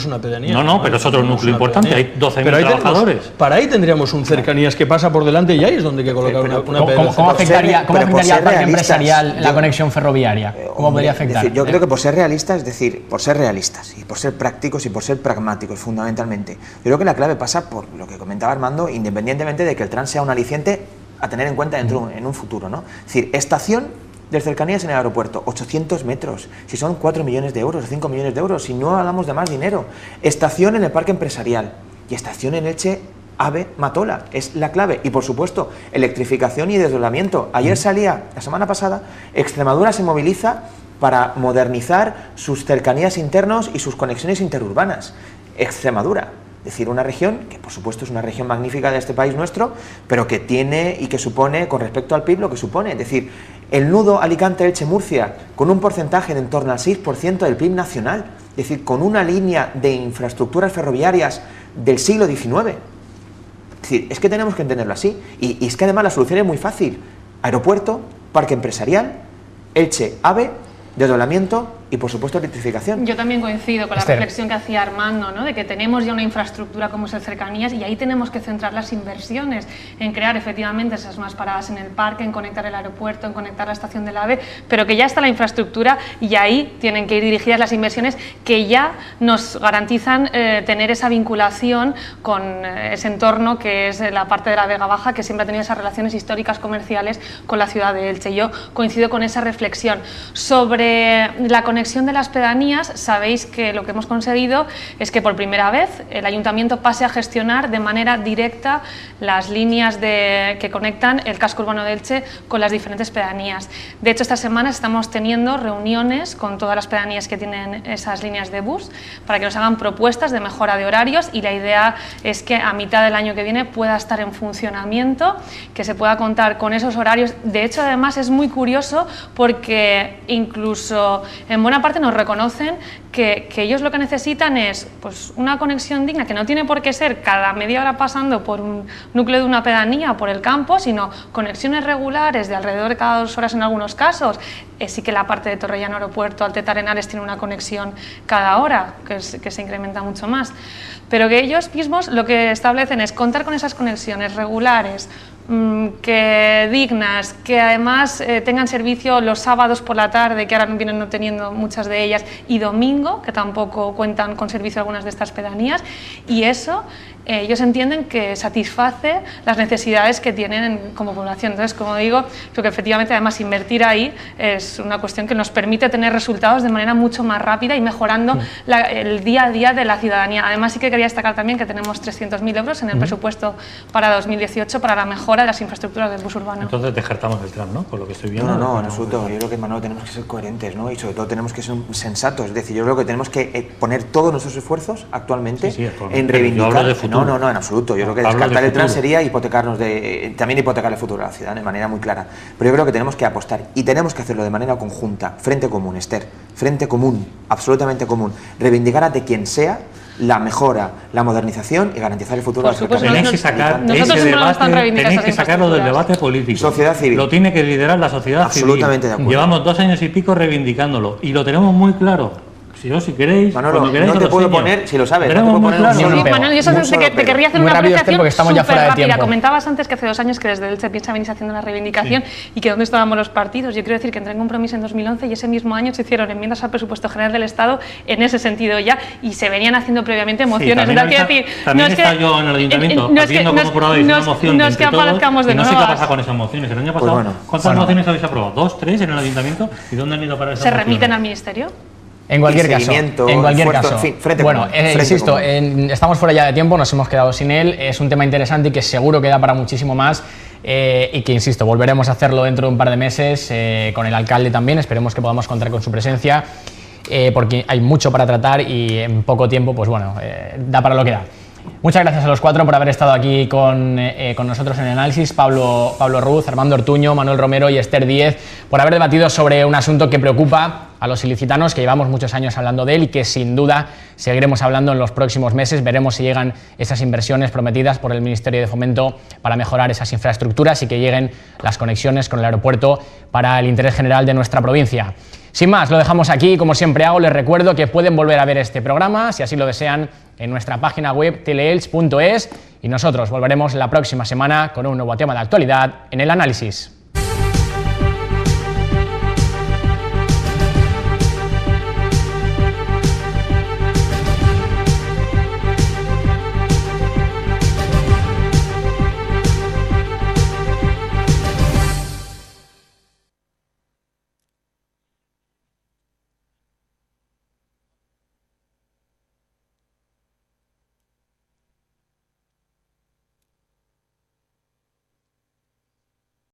[SPEAKER 5] una pedanía,
[SPEAKER 3] No, pero es otro núcleo importante. Hay 12.000 trabajadores.
[SPEAKER 5] Para ahí tendríamos un cercanías que pasa por delante y ahí es donde hay que colocar una pedanía.
[SPEAKER 2] ¿Cómo afectaría al parque empresarial la conexión ferroviaria? ¿Cómo podría afectar?
[SPEAKER 4] Yo creo que por ser realistas, es decir, por ser realistas y por ser prácticos y por ser pragmáticos fundamentalmente, yo creo que la clave pasa por lo que comentaba Armando, independientemente de que el tram sea un aliciente a tener en cuenta en un futuro, ¿no? Es decir, estación de cercanías en el aeropuerto, 800 metros, si son 4 millones de euros o 5 millones de euros, si no hablamos de más dinero. Estación en el parque empresarial y estación en Elche, AVE Matola, es la clave. Y por supuesto, electrificación y desdoblamiento. Ayer salía, la semana pasada, Extremadura se moviliza para modernizar sus cercanías internos y sus conexiones interurbanas. Extremadura. Es decir, una región que por supuesto es una región magnífica de este país nuestro, pero que tiene y que supone con respecto al PIB lo que supone. Es decir, el nudo Alicante-Elche-Murcia con un porcentaje de en torno al 6% del PIB nacional. Es decir, con una línea de infraestructuras ferroviarias del siglo XIX. Es decir, es que tenemos que entenderlo así. Y es que además la solución es muy fácil. Aeropuerto, parque empresarial, Elche-AVE, desdoblamiento y por supuesto electrificación.
[SPEAKER 6] Yo también coincido con la reflexión que hacía Armando, ¿no? De que tenemos ya una infraestructura como es el Cercanías y ahí tenemos que centrar las inversiones en crear efectivamente esas nuevas paradas en el parque, en conectar el aeropuerto, en conectar la estación del AVE, pero que ya está la infraestructura y ahí tienen que ir dirigidas las inversiones que ya nos garantizan tener esa vinculación con ese entorno que es la parte de la Vega Baja, que siempre ha tenido esas relaciones históricas comerciales con la ciudad de Elche. Yo coincido con esa reflexión. Sobre la conexión de las pedanías, sabéis que lo que hemos conseguido es que por primera vez el Ayuntamiento pase a gestionar de manera directa las líneas que conectan el casco urbano de Elche con las diferentes pedanías. De hecho, esta semana estamos teniendo reuniones con todas las pedanías que tienen esas líneas de bus para que nos hagan propuestas de mejora de horarios y la idea es que a mitad del año que viene pueda estar en funcionamiento, que se pueda contar con esos horarios. De hecho, además es muy curioso porque incluso en buena parte nos reconocen que ellos lo que necesitan es pues, una conexión digna, que no tiene por qué ser cada media hora pasando por un núcleo de una pedanía o por el campo, sino conexiones regulares de alrededor de cada 2 horas en algunos casos. Sí que la parte de Torrellano Aeropuerto, Alteta Arenales tiene una conexión cada hora, que se incrementa mucho más. Pero que ellos mismos lo que establecen es contar con esas conexiones regulares, que dignas, que además tengan servicio los sábados por la tarde, que ahora vienen no teniendo muchas de ellas, y domingo, que tampoco cuentan con servicio algunas de estas pedanías, y eso ellos entienden que satisface las necesidades que tienen como población. Entonces, como digo, creo que efectivamente además invertir ahí es una cuestión que nos permite tener resultados de manera mucho más rápida y mejorando el día a día de la ciudadanía. Además, sí que quería destacar también que tenemos 300.000 euros en el presupuesto para 2018 para la mejora de las infraestructuras del bus urbano.
[SPEAKER 3] Entonces descartamos el tram, ¿no? Por lo que estoy viendo.
[SPEAKER 4] No, en absoluto. Yo creo que, Manolo, tenemos que ser coherentes, ¿no? Y sobre todo tenemos que ser sensatos. Es decir, yo creo que tenemos que poner todos nuestros esfuerzos actualmente, en reivindicar. No, en absoluto. Yo creo que descartar el tram sería hipotecarnos también hipotecar el futuro de la ciudad de manera muy clara. Pero yo creo que tenemos que apostar y tenemos que hacerlo de manera conjunta, frente común, Esther, frente común, absolutamente común. Reivindicar ante quien sea la mejora, la modernización y garantizar el futuro de la ciudad.
[SPEAKER 3] Tenéis que sacar ese debate, tenéis que sacarlo del debate político.
[SPEAKER 4] Sociedad civil.
[SPEAKER 3] Lo tiene que liderar la sociedad civil.
[SPEAKER 4] Absolutamente de acuerdo.
[SPEAKER 3] Llevamos 2 años y pico reivindicándolo y lo tenemos muy claro. Si queréis,
[SPEAKER 4] Manolo,
[SPEAKER 3] cuando queréis,
[SPEAKER 4] no te puedo poner, si lo sabes, no te
[SPEAKER 3] puedo
[SPEAKER 4] poner
[SPEAKER 3] claro.
[SPEAKER 6] Manolo, yo te querría hacer una apreciación súper rápida.
[SPEAKER 2] Tiempo.
[SPEAKER 6] Comentabas antes que hace 2 años que desde Elche piensa venís haciendo una reivindicación y que dónde estábamos los partidos. Yo quiero decir que entré en compromiso en 2011 y ese mismo año se hicieron enmiendas al presupuesto general del Estado en ese sentido ya y se venían haciendo previamente mociones.
[SPEAKER 3] También está yo en el ayuntamiento viendo cómo aprobáis una moción
[SPEAKER 6] no es que aparezcamos de
[SPEAKER 3] no
[SPEAKER 6] nuevas.
[SPEAKER 3] sé qué pasa con esas mociones. El año pasado, ¿cuántas mociones habéis aprobado? 2, 3 en el ayuntamiento. ¿Y dónde han ido para esas mociones?
[SPEAKER 6] ¿Se remiten al ministerio?
[SPEAKER 2] En cualquier caso, bueno, insisto, estamos fuera ya de tiempo, nos hemos quedado sin él, es un tema interesante y que seguro que da para muchísimo más y que, insisto, volveremos a hacerlo dentro de un par de meses con el alcalde también, esperemos que podamos contar con su presencia porque hay mucho para tratar y en poco tiempo, pues bueno, da para lo que da. Muchas gracias a los 4 por haber estado aquí con nosotros en el análisis, Pablo Ruz, Armando Ortuño, Manuel Romero y Esther Díez, por haber debatido sobre un asunto que preocupa a los ilicitanos, que llevamos muchos años hablando de él y que sin duda seguiremos hablando en los próximos meses. Veremos si llegan esas inversiones prometidas por el Ministerio de Fomento para mejorar esas infraestructuras y que lleguen las conexiones con el aeropuerto para el interés general de nuestra provincia. Sin más, lo dejamos aquí. Como siempre hago, les recuerdo que pueden volver a ver este programa, si así lo desean, en nuestra página web teleelch.es y nosotros volveremos la próxima semana con un nuevo tema de actualidad en el análisis.